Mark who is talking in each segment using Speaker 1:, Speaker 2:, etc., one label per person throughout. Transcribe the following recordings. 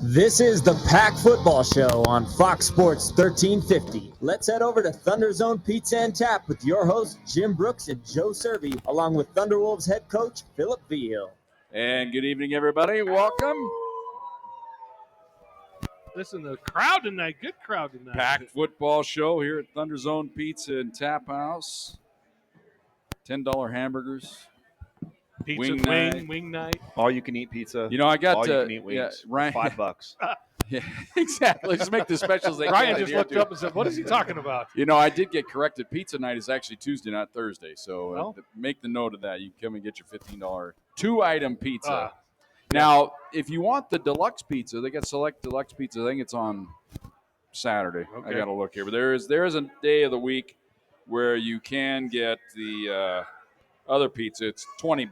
Speaker 1: This is the Pack Football Show on Fox Sports 1350. Let's head over to ThunderZone Pizza and Tap with your hosts, Jim Brooks and Joe Cervi, along with Thunderwolves head coach, Philip Vigil.
Speaker 2: And good evening, everybody. Welcome.
Speaker 3: Listen, the crowd tonight, good crowd tonight.
Speaker 2: Pack Football Show here at ThunderZone Pizza and Tap House. $10 hamburgers.
Speaker 3: Pizza wing night.
Speaker 4: All you can eat pizza.
Speaker 2: You know, I got
Speaker 4: all you can eat wings.
Speaker 2: yeah,
Speaker 4: For
Speaker 2: Ryan,
Speaker 4: $5.
Speaker 2: Yeah, exactly. Just make the specials.
Speaker 3: Ryan just looked up and said, "What is he talking about?"
Speaker 2: You know, I did get corrected. Pizza night is actually Tuesday, not Thursday. So make the note of that. You can come and get your $15 two-item pizza. Now, if you want the deluxe pizza, they got select deluxe pizza. I think it's on Saturday. Okay. I got to look here. But there is a day of the week where you can get the other pizza. It's $20.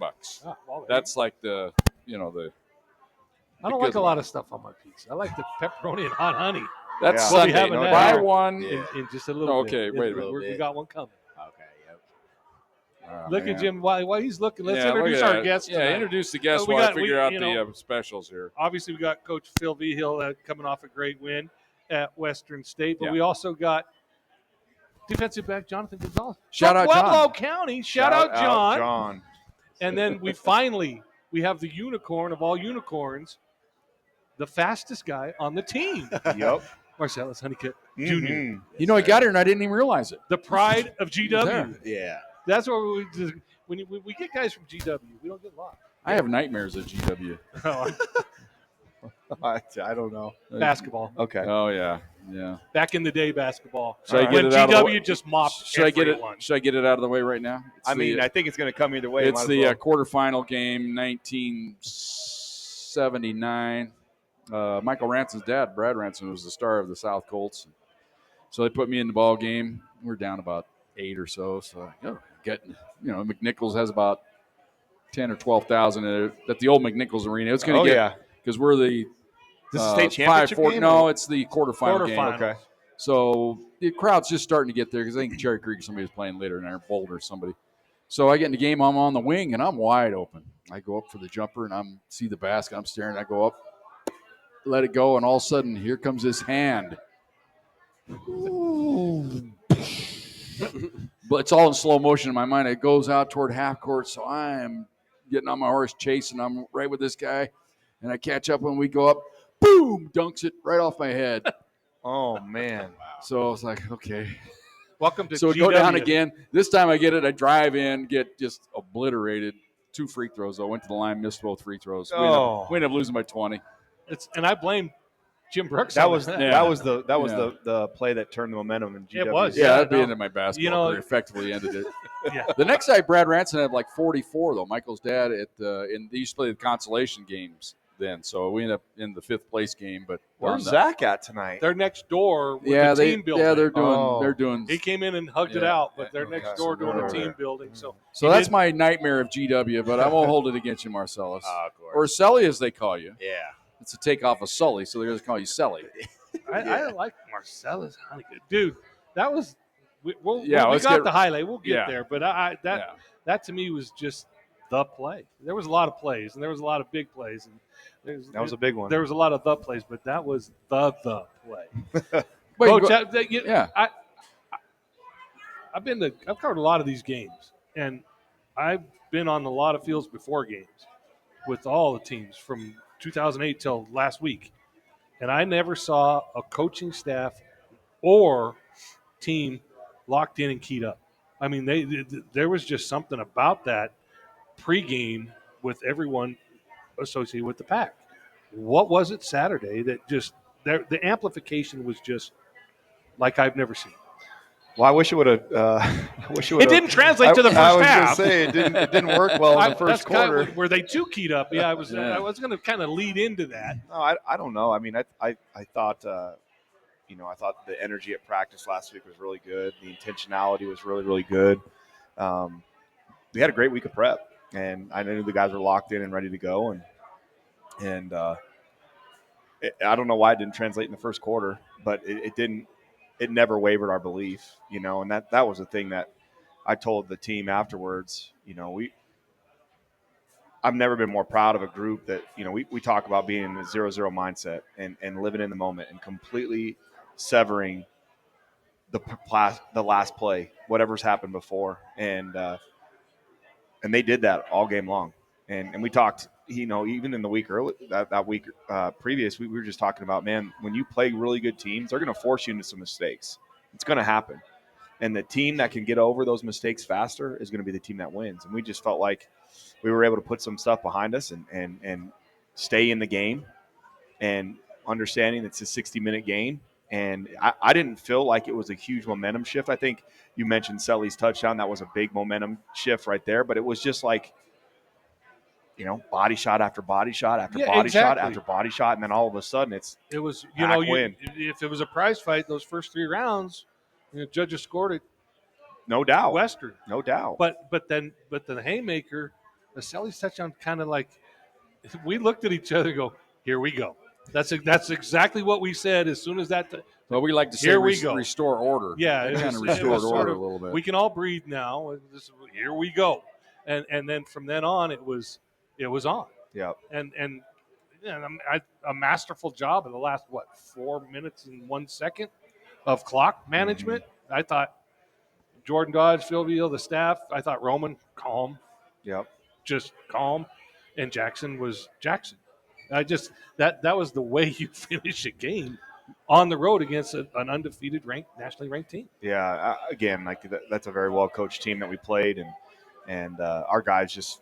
Speaker 2: That's like the.
Speaker 3: I don't like a lot of stuff on my pizza. I like the pepperoni and hot honey.
Speaker 2: That's
Speaker 3: We'll
Speaker 2: Sunday.
Speaker 3: having that
Speaker 2: Buy
Speaker 3: here
Speaker 2: one.
Speaker 3: in just a little bit.
Speaker 2: Okay, wait a minute.
Speaker 3: We got one coming.
Speaker 4: Okay, yep.
Speaker 3: Look at Jim. While he's looking, let's
Speaker 2: Yeah,
Speaker 3: introduce
Speaker 2: look at
Speaker 3: our
Speaker 2: that.
Speaker 3: guest tonight.
Speaker 2: Yeah, introduce the guest
Speaker 3: we
Speaker 2: while I
Speaker 3: got-
Speaker 2: figure
Speaker 3: we-
Speaker 2: out
Speaker 3: you
Speaker 2: the
Speaker 3: know,
Speaker 2: specials here.
Speaker 3: Obviously, we got Coach Phil Vigil coming off a great win at Western State, but
Speaker 2: Yeah.
Speaker 3: we also got defensive back Jonathan Gonzalez.
Speaker 2: Shout out
Speaker 3: Pueblo
Speaker 2: John.
Speaker 3: County. Shout out John.
Speaker 4: John.
Speaker 3: And then we have the unicorn of all unicorns, the fastest guy on the team,
Speaker 4: Yep.
Speaker 3: Marcellus Honeycutt Jr.
Speaker 4: Mm-hmm.
Speaker 2: You know, he got here and I didn't even realize it.
Speaker 3: The pride of GW.
Speaker 4: Yeah.
Speaker 3: That's what we do. When we get guys from GW, we don't get a lot.
Speaker 2: I have nightmares of GW.
Speaker 4: I don't know.
Speaker 3: Basketball.
Speaker 4: Okay.
Speaker 2: Oh yeah.
Speaker 3: Back in the day, basketball.
Speaker 2: Should I get
Speaker 3: when
Speaker 2: it out of the
Speaker 3: GW
Speaker 2: way?
Speaker 3: just mopped
Speaker 2: Should I get
Speaker 3: everyone.
Speaker 2: it? Should I get it out of the way right now? It's
Speaker 4: I mean, I think it's going to come either way.
Speaker 2: It's the quarterfinal game, 1979. Michael Ranson's dad, Brad Ranson, was the star of the South Colts. So they put me in the ball game. We're down about 8 or so. So McNichols has about 10 or 12,000 at the old McNichols Arena. It's going to get because we're the
Speaker 4: This is state championship game?
Speaker 2: No, it's the quarterfinal game.
Speaker 4: Okay.
Speaker 2: So the crowd's just starting to get there because I think Cherry Creek somebody was playing later in there, Boulder somebody. So I get in the game. I'm on the wing and I'm wide open. I go up for the jumper and I'm see the basket. I'm staring. I go up, let it go, and all of a sudden here comes this hand. But it's all in slow motion in my mind. It goes out toward half court, so I am getting on my horse chasing. I'm right with this guy, and I catch up when we go up. Boom! Dunks it right off my head.
Speaker 4: Oh, man.
Speaker 2: So I was like, okay.
Speaker 3: Welcome to
Speaker 2: So we
Speaker 3: GW.
Speaker 2: go down again. This time I get it. I drive in, get just obliterated. 2 free throws. I went to the line, missed both free throws. We ended up losing by 20.
Speaker 3: And I blame Jim Brooks.
Speaker 4: That
Speaker 3: on
Speaker 4: was
Speaker 3: that.
Speaker 4: the play that turned the momentum in GW.
Speaker 3: It was.
Speaker 2: Yeah, that'd be
Speaker 3: no.
Speaker 2: into my basketball career. Effectively ended it.
Speaker 3: Yeah.
Speaker 2: The next night, Brad Ranson had like 44 though. Michael's dad they used to play the consolation games then, so we ended up in the 5th place game. But
Speaker 4: Where's Zach at tonight?
Speaker 3: They're next door with the team building.
Speaker 2: Yeah, they're doing.
Speaker 3: He came in and hugged it out, but they're next door doing a team building. So
Speaker 2: that's my nightmare of GW, but I won't hold it against you, Marcellus.
Speaker 4: Of course.
Speaker 2: Or Sully, as they call you.
Speaker 4: Yeah.
Speaker 2: It's a takeoff of Sully, so they're going to call you Sully.
Speaker 3: I like Marcellus Honeycutt. Dude, that was we
Speaker 2: let's
Speaker 3: got the highlight. We'll get
Speaker 2: Yeah.
Speaker 3: there. But that to me was just the play. There was a lot of plays, and there was a lot of big plays. And
Speaker 4: That was a big one.
Speaker 3: There was a lot of the plays, but that was the play.
Speaker 2: Wait,
Speaker 3: Coach,
Speaker 2: yeah.
Speaker 3: I've covered a lot of these games, and I've been on a lot of fields before games with all the teams from 2008 till last week, and I never saw a coaching staff or team locked in and keyed up. I mean, there was just something about that pregame with everyone associated with the Pack. What was it Saturday that just the amplification was just like I've never seen.
Speaker 4: Well, I wish it would have.
Speaker 3: It didn't translate to the first half.
Speaker 4: I was going to say it didn't work well in the first quarter.
Speaker 3: Were they too keyed up? Yeah, I was going to kind of lead into that.
Speaker 4: No, I don't know. I mean, I thought I thought the energy at practice last week was really good. The intentionality was really, really good. We had a great week of prep, and I knew the guys were locked in and ready to go. And I don't know why it didn't translate in the first quarter, but it didn't. It never wavered our belief, and that was the thing that I told the team afterwards. I've never been more proud of a group that, we talk about being in a 0-0 mindset and living in the moment and completely severing the last play, whatever's happened before. And they did that all game long. And we talked, even in the week early, that week previous, we were just talking about, man, when you play really good teams, they're going to force you into some mistakes. It's going to happen. And the team that can get over those mistakes faster is going to be the team that wins. And we just felt like we were able to put some stuff behind us and stay in the game and understanding it's a 60-minute game. And I didn't feel like it was a huge momentum shift. I think you mentioned Selly's touchdown. That was a big momentum shift right there. But it was just like, body shot after body shot after body shot after body shot. And then all of a sudden it
Speaker 3: was,
Speaker 4: win.
Speaker 3: If it was a prize fight, those first 3 rounds, judges scored it.
Speaker 4: No doubt.
Speaker 3: Western.
Speaker 4: No doubt.
Speaker 3: But then the haymaker, the Selly's touchdown, kind of like, we looked at each other and go, here we go. That's exactly what we said as soon as that.
Speaker 2: Well, we like to say restore order.
Speaker 3: Yeah,
Speaker 2: it kind of restored order a little bit.
Speaker 3: We can all breathe now. Here we go, and then from then on it was on.
Speaker 4: Yeah.
Speaker 3: And a masterful job in the last 4 minutes and 1 second of clock management. Mm-hmm. I thought Jordan Dodge, Phil Veal, the staff. I thought Roman calm.
Speaker 4: Yep.
Speaker 3: Just calm, and Jackson was Jackson. That was the way you finish a game on the road against an undefeated nationally ranked team.
Speaker 4: Yeah, again, that's a very well coached team that we played, and our guys just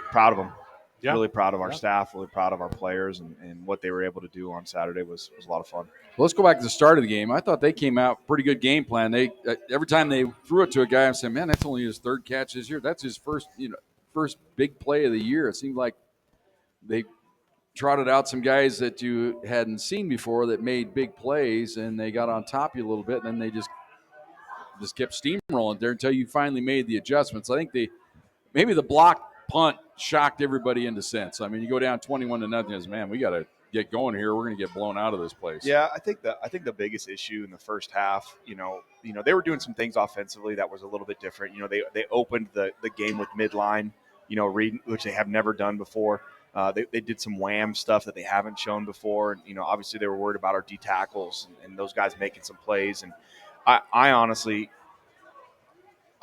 Speaker 4: proud of them. Yeah. Really proud of our staff, really proud of our players, and what they were able to do on Saturday was a lot of fun.
Speaker 2: Well, let's go back to the start of the game. I thought they came out pretty good game plan. They every time they threw it to a guy, I said, "Man, that's only his 3rd catch this year. That's his first big play of the year." It seemed like they trotted out some guys that you hadn't seen before that made big plays, and they got on top of you a little bit, and then they just kept steamrolling there until you finally made the adjustments. I think maybe the block punt shocked everybody into sense. I mean, you go down 21-0, man, we got to get going here. We're going to get blown out of this place.
Speaker 4: Yeah, I think the biggest issue in the first half, they were doing some things offensively that was a little bit different. They opened the game with midline, which they have never done before. They did some wham stuff that they haven't shown before. And, obviously they were worried about our D tackles and those guys making some plays. And I honestly,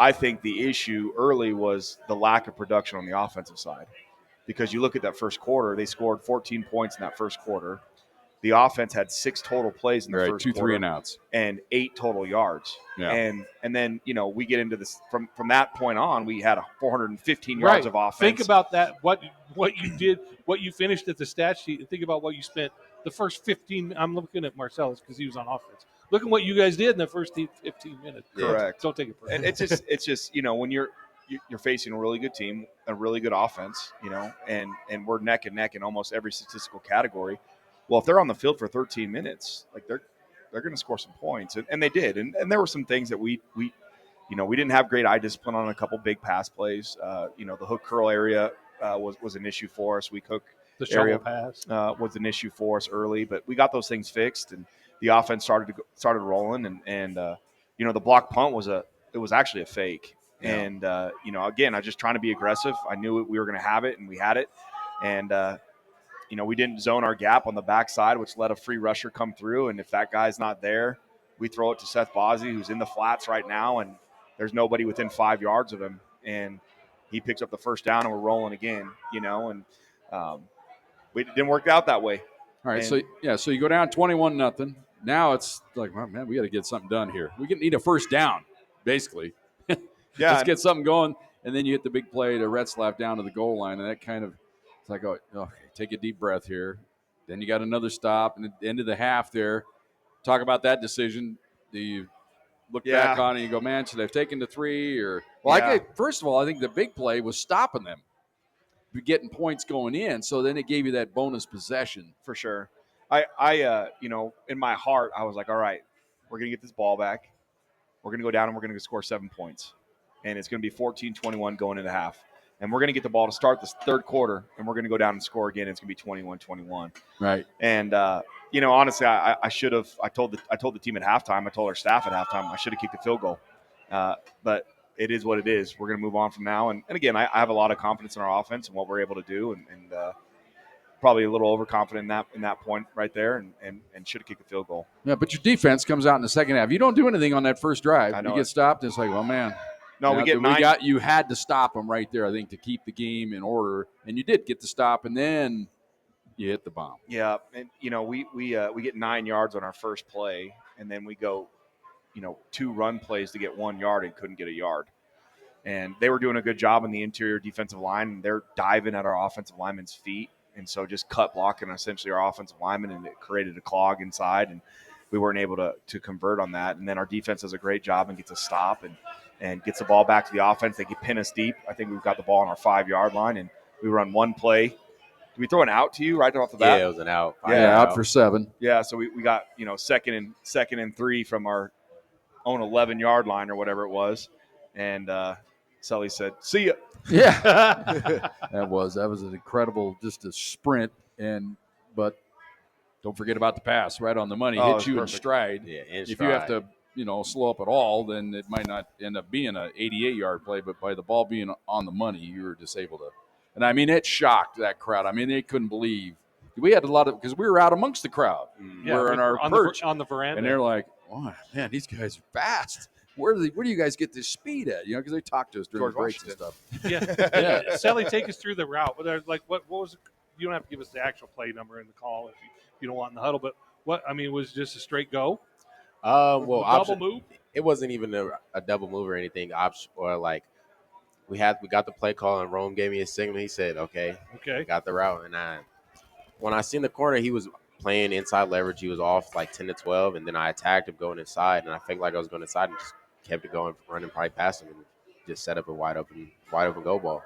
Speaker 4: I think the issue early was the lack of production on the offensive side, because you look at that first quarter, they scored 14 points in that first quarter. The offense had 6 total plays in the first quarter.
Speaker 2: 2 3 and outs.
Speaker 4: And 8 total yards.
Speaker 2: Yeah.
Speaker 4: And then, we get into this from that point on, we had 415 yards of offense.
Speaker 3: Think about that, what you did, what you finished at the stat sheet, and think about what you spent the first 15. I'm looking at Marcellus because he was on offense. Look at what you guys did in the first 15 minutes.
Speaker 4: Correct.
Speaker 3: Don't take it personally.
Speaker 4: And it's just when you're facing a really good team, a really good offense, and we're neck and neck in almost every statistical category. Well, if they're on the field for 13 minutes, they're going to score some points, and they did. And there were some things that we didn't have great eye discipline on a couple big pass plays. The hook curl area was an issue for us. Weak hook area
Speaker 3: pass
Speaker 4: was an issue for us early, but we got those things fixed, and the offense started rolling. And the block punt was actually a fake. Yeah. And again, I was just trying to be aggressive. I knew we were going to have it, and we had it, and. We didn't zone our gap on the backside, which let a free rusher come through. And if that guy's not there, we throw it to Seth Bozzi, who's in the flats right now, and there's nobody within 5 yards of him. And he picks up the first down, and we're rolling again, and it didn't work out that way.
Speaker 2: All right, so you go down 21-0. Now it's like, well, man, we got to get something done here. We need a first down, basically.
Speaker 4: Yeah,
Speaker 2: let's get something going. And then you hit the big play to Retzlaff down to the goal line, and that kind of – it's like, oh, okay, take a deep breath here. Then you got another stop, and at the end of the half there, talk about that decision. Do you look back on it and you go, man, should I have taken the 3? Or first of all, I think the big play was stopping them, getting points going in. So then it gave you that bonus possession.
Speaker 4: For sure. I in my heart, I was like, all right, we're going to get this ball back. We're going to go down and we're going to score 7 points. And it's going to be 14-21 going into half. And we're going to get the ball to start this third quarter, and we're going to go down and score again. It's going to be 21-21.
Speaker 2: Right.
Speaker 4: And honestly, I should have. I told the team at halftime. I told our staff at halftime I should have kicked the field goal. But it is what it is. We're going to move on from now. And again, I have a lot of confidence in our offense and what we're able to do, and probably a little overconfident in that point right there, and should have kicked the field goal.
Speaker 2: Yeah, but your defense comes out in the second half. You don't do anything on that first drive.
Speaker 4: I know
Speaker 2: you get
Speaker 4: it.
Speaker 2: stopped, and it's like, well, man.
Speaker 4: No, we get 9.
Speaker 2: You had to stop them right there, I think, to keep the game in order, and you did get the stop, and then you hit the bomb.
Speaker 4: Yeah, and we get 9 yards on our first play, and then we go, 2 run plays to get 1 yard and couldn't get a yard. And they were doing a good job in the interior defensive line, and they're diving at our offensive linemen's feet, and so just cut blocking essentially our offensive linemen, and it created a clog inside, and we weren't able to convert on that. And then our defense does a great job and gets a stop and gets the ball back to the offense. They can pin us deep. I think we've got the ball on our 5-yard line, and we run one play. Did we throw an out to you right off the bat?
Speaker 5: Yeah, it was an out.
Speaker 2: Yeah, out for 7.
Speaker 4: Yeah, so we got second and 3 from our own 11-yard line or whatever it was, and Sully said, "See ya."
Speaker 2: Yeah, that was an incredible, just a sprint, but don't forget about the pass right on the money.
Speaker 4: Oh,
Speaker 2: Hit you
Speaker 4: perfect.
Speaker 2: in stride.
Speaker 5: Yeah, in
Speaker 2: If you
Speaker 5: stride.
Speaker 2: have to, slow up at all, then it might not end up being an 88-yard play. But by the ball being on the money, you were just able to. And I mean, it shocked that crowd. I mean, they couldn't believe. We had a lot of, because we were out amongst the crowd. We're in our perch
Speaker 3: on the veranda,
Speaker 2: and they're like, "Oh man, these guys are fast. Where do you guys get this speed at?" Because they talked to us during
Speaker 4: George
Speaker 2: the breaks
Speaker 4: Washington.
Speaker 2: and stuff.
Speaker 3: Yeah. Sally, take us through the route. But they're like, what was it? You don't have to give us the actual play number in the call if you don't want in the huddle. But was it just a straight go?
Speaker 5: Well,
Speaker 3: double move.
Speaker 5: It wasn't even a double move or anything. We got the play call, and Rome gave me a signal. He said, "Okay, got the route." And when I seen the corner, he was playing inside leverage. He was off like 10 to 12, and then I attacked him going inside, and I felt like I was going inside and just kept it going, running probably past him, and just set up a wide open go ball.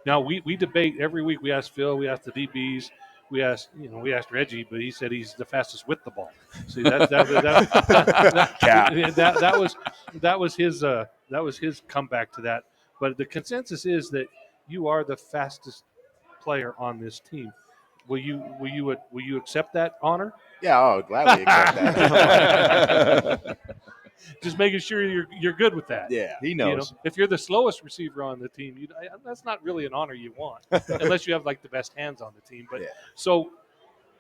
Speaker 3: Now we debate every week. We ask Phil, we ask the DBs, we asked Reggie, but he said he's the fastest with the ball. See that was his comeback to that. But the consensus is that you are the fastest player on this team. Will you accept that honor?
Speaker 5: Yeah, I'll gladly accept that.
Speaker 3: Just making sure you're good with that.
Speaker 5: Yeah,
Speaker 4: he knows.
Speaker 3: If you're the slowest receiver on the team, that's not really an honor you want, unless you have like the best hands on the team. But so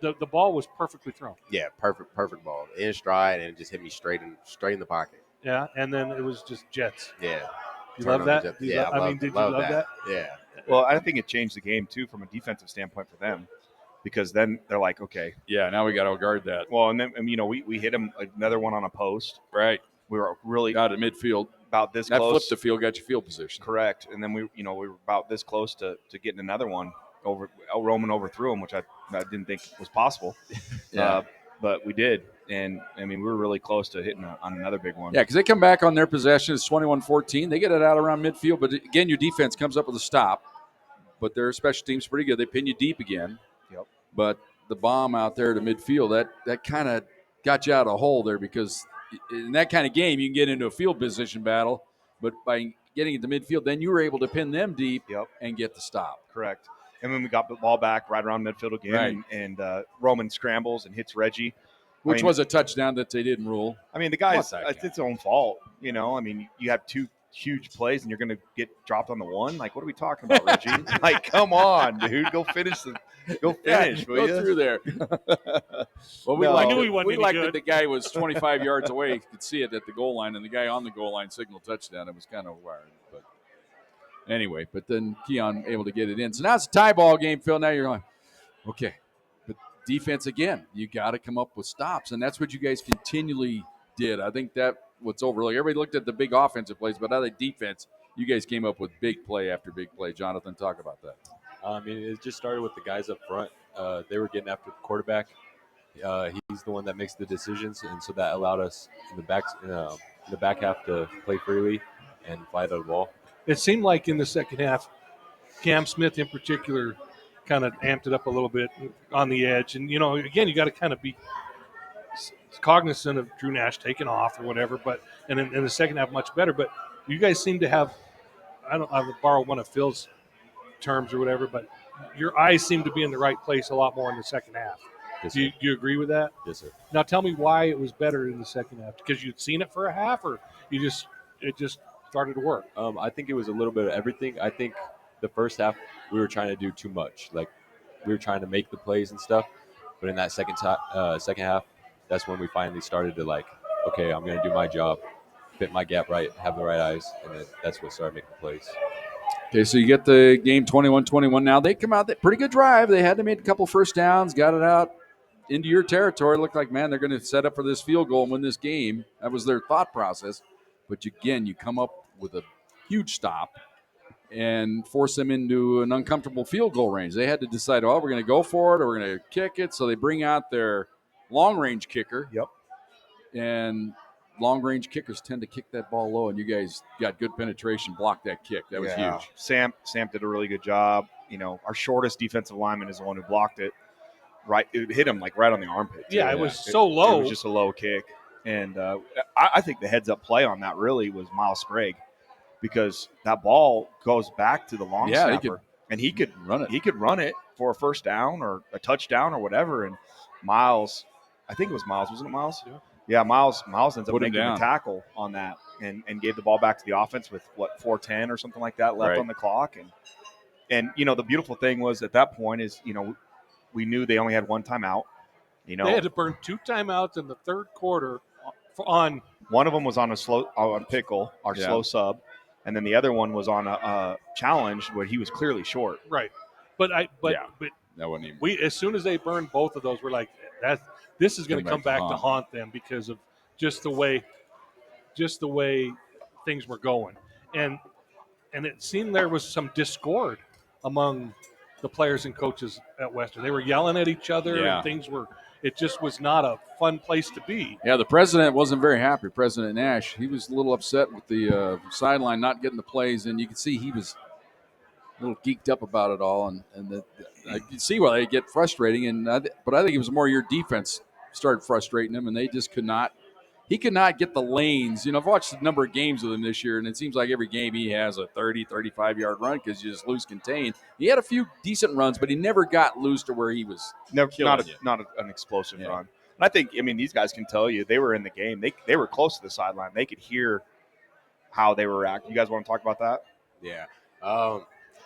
Speaker 3: the ball was perfectly thrown.
Speaker 5: Yeah, perfect ball in stride, and it just hit me straight in the pocket.
Speaker 3: Yeah, and then it was just jets.
Speaker 5: Yeah,
Speaker 3: you love that?
Speaker 5: Did you love that? Yeah.
Speaker 4: Well, I think it changed the game too from a defensive standpoint for them, because then they're like, okay,
Speaker 2: yeah, now we got to guard that.
Speaker 4: Well, and then we hit them another one on a post.
Speaker 2: Right.
Speaker 4: We were really
Speaker 2: out at midfield,
Speaker 4: about this
Speaker 2: that
Speaker 4: close.
Speaker 2: That flipped the field, got your field position.
Speaker 4: Correct. And then we were about this close to getting another one over. Roman overthrew him, which I didn't think was possible.
Speaker 2: Yeah.
Speaker 4: But we did. And, I mean, we were really close to hitting on another big one.
Speaker 2: Yeah, because they come back on their possession. It's 21-14. They get it out around midfield. But, again, your defense comes up with a stop. But their special team's pretty good. They pin you deep again.
Speaker 4: Yep.
Speaker 2: But the bomb out there to midfield, that kind of got you out of a hole there, because in that kind of game, you can get into a field position battle. But by getting it to midfield, then you were able to pin them deep and get the stop.
Speaker 4: Correct. And then we got the ball back right around midfield again.
Speaker 2: Right.
Speaker 4: And Roman scrambles and hits Reggie.
Speaker 2: Which was a touchdown that they didn't rule.
Speaker 4: I mean, the guy's it's its own fault. I mean, you have 2 huge plays and you're going to get dropped on the one. Like, what are we talking about, Reggie? Like, come on, dude. Go finish. Go
Speaker 2: through there. Well, we liked that the guy was 25 yards away. You could see it at the goal line, and the guy on the goal line signaled touchdown. It was kind of wired. But anyway, then Keon able to get it in. So now it's a tie ball game, Phil. Now you're going, okay. But defense, again, you got to come up with stops, and that's what you guys continually did. I think that what's overlooked. Everybody looked at the big offensive plays, but out of defense, you guys came up with big play after big play. Jonathan, talk about that.
Speaker 6: I mean, it just started with the guys up front. They were getting after the quarterback. He's the one that makes the decisions, and so that allowed us in the back half to play freely and fly the ball.
Speaker 3: It seemed like in the second half, Cam Smith in particular kind of amped it up a little bit on the edge. And, again, you got to kind of be cognizant of Drew Nash taking off or whatever, and in the second half, much better. But you guys seem to have, I'll borrow one of Phil's terms or whatever, but your eyes seem to be in the right place a lot more in the second half.
Speaker 6: Yes,
Speaker 3: do you agree with that?
Speaker 6: Yes, sir.
Speaker 3: Now tell me why it was better in the second half. Because you'd seen it for a half, or it just started to work?
Speaker 6: I think it was a little bit of everything. I think the first half we were trying to do too much. Like we were trying to make the plays and stuff, but in that second half, that's when we finally started to like, okay, I'm going to do my job, fit my gap right, have the right eyes, and then that's what started making the plays.
Speaker 2: Okay, so you get the game 21-21. Now they come out, pretty good drive. They had to make a couple first downs, got it out into your territory. It looked like, man, they're going to set up for this field goal and win this game. That was their thought process. But again, you come up with a huge stop and force them into an uncomfortable field goal range. They had to decide, we're going to go for it or we're going to kick it. So they bring out their long-range kicker.
Speaker 4: Yep.
Speaker 2: And long-range kickers tend to kick that ball low, and you guys got good penetration, blocked that kick. That was huge.
Speaker 4: Sam did a really good job. Our shortest defensive lineman is the one who blocked it. Right, it hit him like right on the armpit.
Speaker 3: Yeah, it was so low.
Speaker 4: It was just a low kick. And I think the heads-up play on that really was Miles Sprague, because that ball goes back to the long snapper, and he could run it. He could run it for a first down or a touchdown or whatever. And Miles, I think it was Miles, wasn't it Miles? Yeah, Miles ends up making the tackle on that and gave the ball back to the offense with 4:10 or something like that left on the clock. And the beautiful thing was at that point is we knew they only had one timeout. They
Speaker 3: had to burn 2 timeouts in the third quarter on
Speaker 4: one of them was on on Pickle, our slow sub, and then the other one was on a challenge where he was clearly short.
Speaker 3: Right, but
Speaker 2: that wasn't even.
Speaker 3: We as soon as they burned both of those, we're like, this is going to come back to haunt them because of just the way things were going, and it seemed there was some discord among the players and coaches at Western. They were yelling at each other, and it just was not a fun place to be.
Speaker 2: Yeah, the president wasn't very happy, President Nash. He was a little upset with the sideline not getting the plays, and you could see he was a little geeked up about it all. And I could see why they get frustrating. But I think it was more your defense started frustrating him, and they just could not. He could not get the lanes. I've watched a number of games with him this year, and it seems like every game he has a 30, 35-yard run because you just lose contain. He had a few decent runs, but he never got loose to where he was not
Speaker 4: an explosive run. And I think, these guys can tell you they were in the game. They were close to the sideline. They could hear how they were acting. You guys want to talk about that?
Speaker 5: Yeah.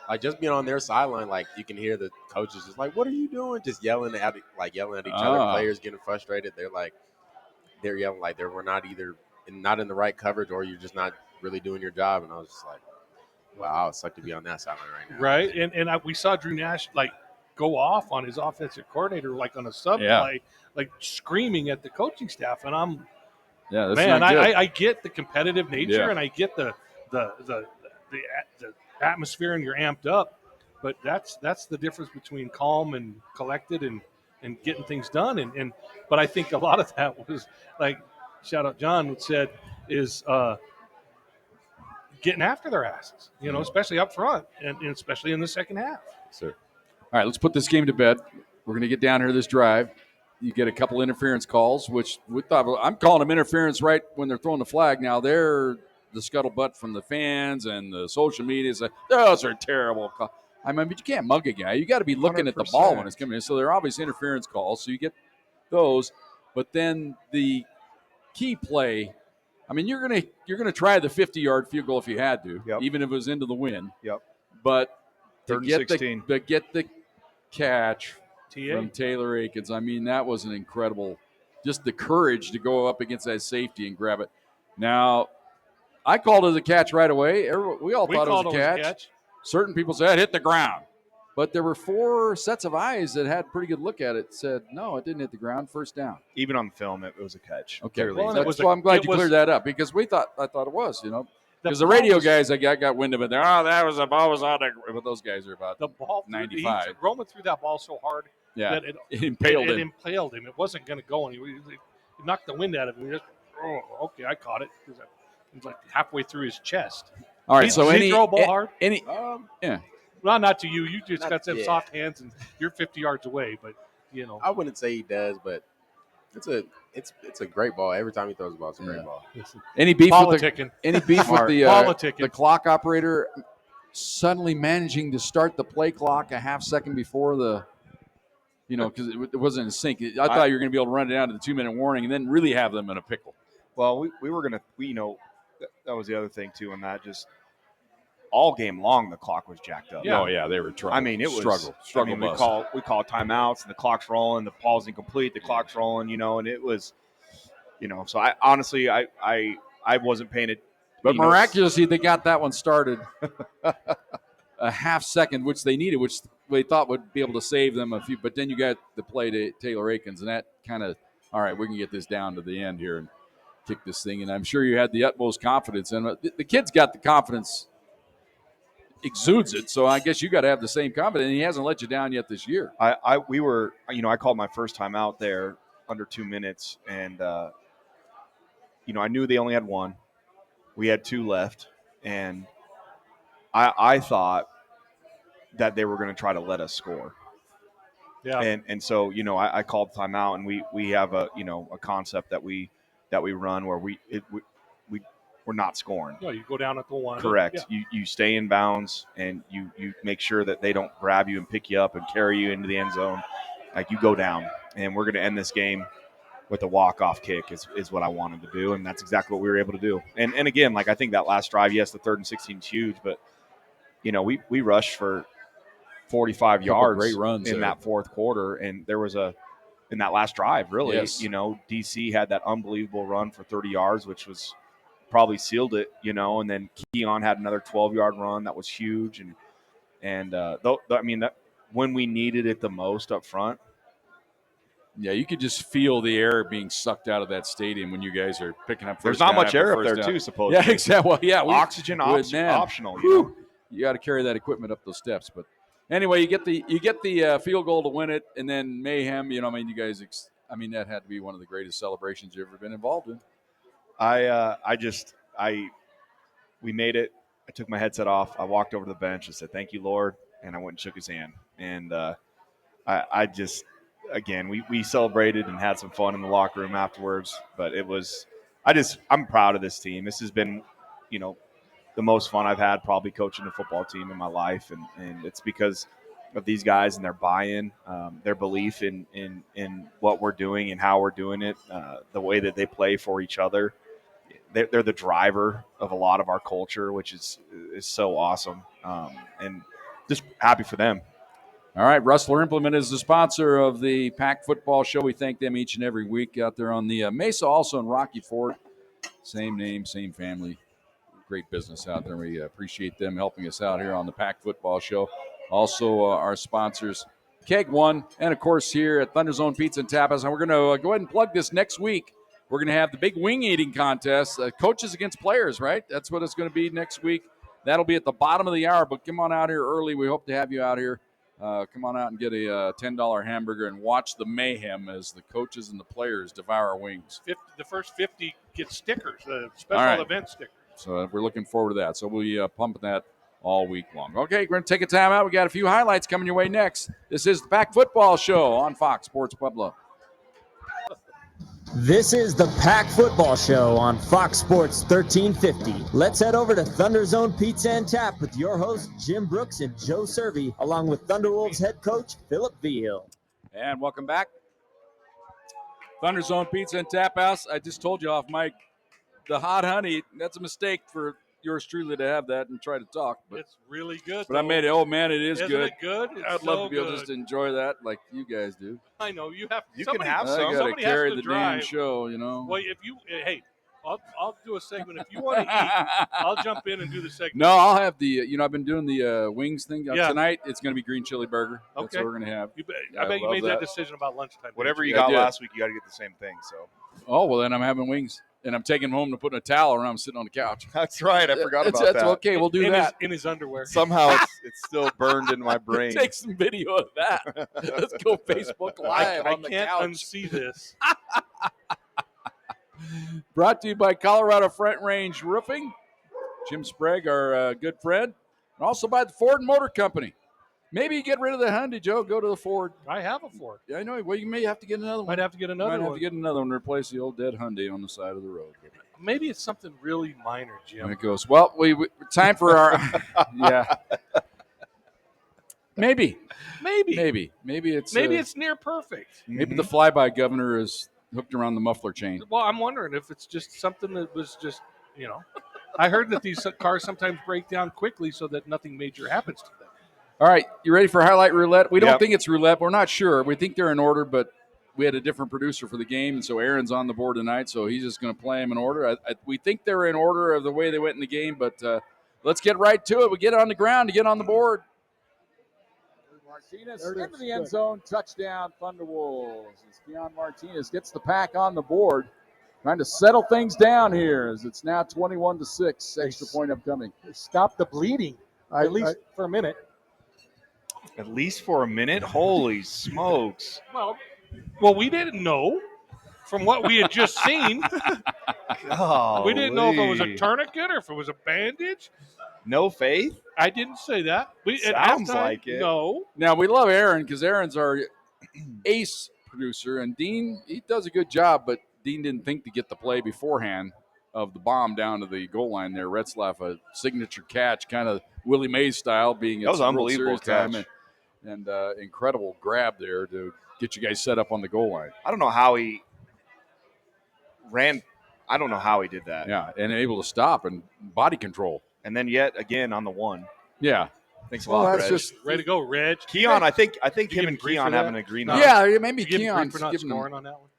Speaker 5: Like just being on their sideline, like you can hear the coaches just like, "What are you doing?" Just yelling at each other. Players getting frustrated. They're yelling like we're not either not in the right coverage or you're just not really doing your job. And I was just like, wow, it sucked to be on that sideline right now.
Speaker 3: Right, and we saw Drew Nash go off on his offensive coordinator on a sub play, screaming at the coaching staff. And I'm, I get the competitive nature and I get the atmosphere and you're amped up, but that's the difference between calm and collected and getting things done. But I think a lot of that was shout out John said is getting after their asses, especially up front and especially in the second half.
Speaker 2: Sir. All right, let's put this game to bed. We're going to get down here this drive. You get a couple interference calls, which we thought I'm calling them interference right when they're throwing the flag. Now they're the scuttlebutt from the fans and the social media is those are terrible calls. But you can't mug a guy. You got to be looking 100%. At the ball when it's coming in. So they're obviously interference calls. So you get those, but then the key play. You're gonna try the 50-yard field goal if you had to, even if it was into the wind.
Speaker 4: Yep.
Speaker 2: But
Speaker 4: to get
Speaker 2: the catch from Taylor Akins, that was an incredible. Just the courage to go up against that safety and grab it. Now, I called it a catch right away. We all thought it was a catch. Certain people said it hit the ground. But there were 4 sets of eyes that had a pretty good look at it. Said, no, it didn't hit the ground. First down.
Speaker 4: Even on the film, it was a catch.
Speaker 2: Okay, I'm glad you cleared that up because I thought it was, Because the radio guys, I got wind of it. The ball was on there. But those guys are about
Speaker 3: the ball
Speaker 2: 95.
Speaker 3: Roman threw that ball so hard that it
Speaker 2: impaled him.
Speaker 3: It impaled him. It wasn't going to go anywhere. He knocked the wind out of him. Okay, I caught it. It was like halfway through his chest.
Speaker 2: All right, so
Speaker 3: did he throw a ball hard?
Speaker 2: Yeah.
Speaker 3: Well, not to you. You just got some soft hands, and you're 50 yards away. But
Speaker 5: I wouldn't say he does, but it's a great ball. Every time he throws the ball, it's a great ball.
Speaker 2: Any beef with the clock operator suddenly managing to start the play clock a half second before the, because it wasn't in sync. I thought you were going to be able to run it down to the 2-minute warning and then really have them in a pickle.
Speaker 4: Well, we were going to, that was the other thing too. On that, just all game long, the clock was jacked up.
Speaker 2: Yeah. Oh yeah, they were trouble.
Speaker 4: I mean, it was
Speaker 2: struggle.
Speaker 4: we call timeouts, and the clock's rolling, the ball's incomplete, the clock's rolling, and it was, So I honestly, I wasn't paying it.
Speaker 2: But miraculously, they got that one started a half second, which they needed, which they thought would be able to save them a few. But then you got the play to Taylor Akins, and that kind of, all right, we can get this down to the end here and kick this thing. And I'm sure you had the utmost confidence. And the kid's got the confidence, exudes it. So I guess you got to have the same confidence. And he hasn't let you down yet this year.
Speaker 4: I called my first time out there under 2 minutes, and I knew they only had one. We had two left, and I thought that they were going to try to let us score.
Speaker 3: Yeah.
Speaker 4: And so I called timeout, and we have a concept that we run where we're not scoring.
Speaker 3: No, you go down at the one.
Speaker 4: Correct.
Speaker 3: Yeah.
Speaker 4: You stay in bounds, and you make sure that they don't grab you and pick you up and carry you into the end zone. Like, you go down, and we're going to end this game with a walk-off kick is what I wanted to do, and that's exactly what we were able to do. And again, like, I think that last drive, yes, the 3rd and 16 is huge, but we rushed for 45 yards
Speaker 2: great runs
Speaker 4: in that fourth quarter, and there was in that last drive, really,
Speaker 2: yes.
Speaker 4: DC had that unbelievable run for 30 yards, which was probably sealed it, and then Keon had another 12-yard run that was huge, and that when we needed it the most up front.
Speaker 2: Yeah, you could just feel the air being sucked out of that stadium when you guys are picking up.
Speaker 4: There's not much air up there, too, supposedly.
Speaker 2: Yeah, exactly. Well, yeah,
Speaker 4: oxygen optional.
Speaker 2: You got to carry that equipment up those steps. But anyway, you get the field goal to win it, and then mayhem. You guys. That had to be one of the greatest celebrations you've ever been involved in.
Speaker 4: We made it. I took my headset off. I walked over to the bench and said, "Thank you, Lord," and I went and shook his hand. And again, we celebrated and had some fun in the locker room afterwards. But I'm proud of this team. This has been, the most fun I've had probably coaching a football team in my life, and it's because of these guys and their buy-in, their belief in what we're doing and how we're doing it, the way that they play for each other. They're the driver of a lot of our culture, which is so awesome, and just happy for them.
Speaker 2: All right, Rustler Implement is the sponsor of the Pack Football Show. We thank them each and every week out there on the Mesa, also in Rocky Ford. Same name, same family. Great business out there. We appreciate them helping us out here on the Pack Football Show. Also, our sponsors, Keg One, and, of course, here at ThunderZone Pizza and Tapas. And we're going to go ahead and plug this next week. We're going to have the big wing eating contest, coaches against players, right? That's what it's going to be next week. That'll be at the bottom of the hour, but come on out here early. We hope to have you out here. Come on out and get a $10 hamburger and watch the mayhem as the coaches and the players devour wings.
Speaker 3: The first 50 get stickers, special event stickers.
Speaker 2: So we're looking forward to that. So we'll be pumping that all week long. Okay, we're going to take a time out. We got a few highlights coming your way next. This is the Pack Football Show on Fox Sports Pueblo.
Speaker 1: This is the Pack Football Show on Fox Sports 1350. Let's head over to ThunderZone Pizza and Tap with your hosts, Jim Brooks and Joe Cervi, along with Thunderwolves head coach, Philip Vigil.
Speaker 2: And welcome back. ThunderZone Pizza and Tap House. I just told you off mic, the hot honey, that's a mistake for yours truly to have that and try to talk. But
Speaker 3: it's really good.
Speaker 2: But I made it. Oh, man, it is
Speaker 3: Isn't
Speaker 2: good.
Speaker 3: It good? It's
Speaker 2: I'd love to be able
Speaker 3: good.
Speaker 2: just to enjoy that like you guys do.
Speaker 3: I know. You have.
Speaker 4: You can have some.
Speaker 2: I got to carry the
Speaker 3: drive.
Speaker 2: damn show,
Speaker 3: Well, if you, hey, I'll do a segment. If you want to eat, I'll jump in and do the segment.
Speaker 2: No, I'll have the, I've been doing the wings thing. Tonight, it's going to be green chili burger. That's what we're going to have.
Speaker 3: I bet you made that decision about lunchtime.
Speaker 4: Whatever you got last week, you got to get the same thing. So.
Speaker 2: Oh, well, then I'm having wings. And I'm taking home to put in a towel around. I'm sitting on the couch.
Speaker 4: That's right. I forgot about that.
Speaker 2: That's okay. We'll do that.
Speaker 3: In his underwear.
Speaker 4: Somehow it's still burned in my brain.
Speaker 2: Take some video of that. Let's go Facebook Live on the couch.
Speaker 3: I can't unsee this.
Speaker 2: Brought to you by Colorado Front Range Roofing. Jim Sprague, our good friend. And also by the Ford Motor Company. Maybe you get rid of the Hyundai, Joe. Go to the Ford.
Speaker 3: I have a Ford.
Speaker 2: Yeah, I know. Well, you may have to get another one.
Speaker 3: Might have to get another one.
Speaker 2: Might have to get another one to replace the old dead Hyundai on the side of the road.
Speaker 3: Maybe it's something really minor, Jim.
Speaker 2: And it goes, well, we time for our yeah. Maybe it's
Speaker 3: near perfect.
Speaker 2: Maybe the flyby governor is hooked around the muffler chain.
Speaker 3: Well, I'm wondering if it's just something that was just I heard that these cars sometimes break down quickly so that nothing major happens to them.
Speaker 2: All right, you ready for highlight roulette? We don't
Speaker 4: Yep.
Speaker 2: think it's roulette. We're not sure. We think they're in order, but we had a different producer for the game, and so Aaron's on the board tonight, so he's just going to play them in order. We think they're in order of the way they went in the game, but let's get right to it. We get on the ground to get on the board.
Speaker 7: Martinez into the end zone. Touchdown, Thunderwolves. As Keon Martinez gets the pack on the board. Trying to settle things down here as it's now 21-6. Extra point upcoming.
Speaker 8: Stop the bleeding, at least for a minute.
Speaker 4: At least for a minute? Holy smokes.
Speaker 3: Well, we didn't know from what we had just seen. We didn't know if it was a tourniquet or if it was a bandage.
Speaker 4: No faith?
Speaker 3: I didn't say that.
Speaker 4: Sounds like it.
Speaker 3: No.
Speaker 2: Now, we love Aaron because Aaron's our ace producer, and Dean, he does a good job, but Dean didn't think to get the play beforehand of the bomb down to the goal line there. Retzlaff, a signature catch, kind of Willie Mays style, being
Speaker 4: that was
Speaker 2: an
Speaker 4: unbelievable catch.
Speaker 2: And incredible grab there to get you guys set up on the goal line.
Speaker 4: I don't know how he ran. I don't know how he did that.
Speaker 2: Yeah, and able to stop and body control.
Speaker 4: And then yet again on the one.
Speaker 2: Yeah.
Speaker 4: Thanks a lot,
Speaker 2: that's
Speaker 4: Reg.
Speaker 2: just
Speaker 3: Ready to go, Reg.
Speaker 4: Keon, I think
Speaker 3: you
Speaker 4: him and Keon have an agreement.
Speaker 2: Yeah, maybe
Speaker 3: You getting
Speaker 2: Keon's
Speaker 3: for not
Speaker 2: giving
Speaker 3: scoring
Speaker 2: him.
Speaker 3: on that one.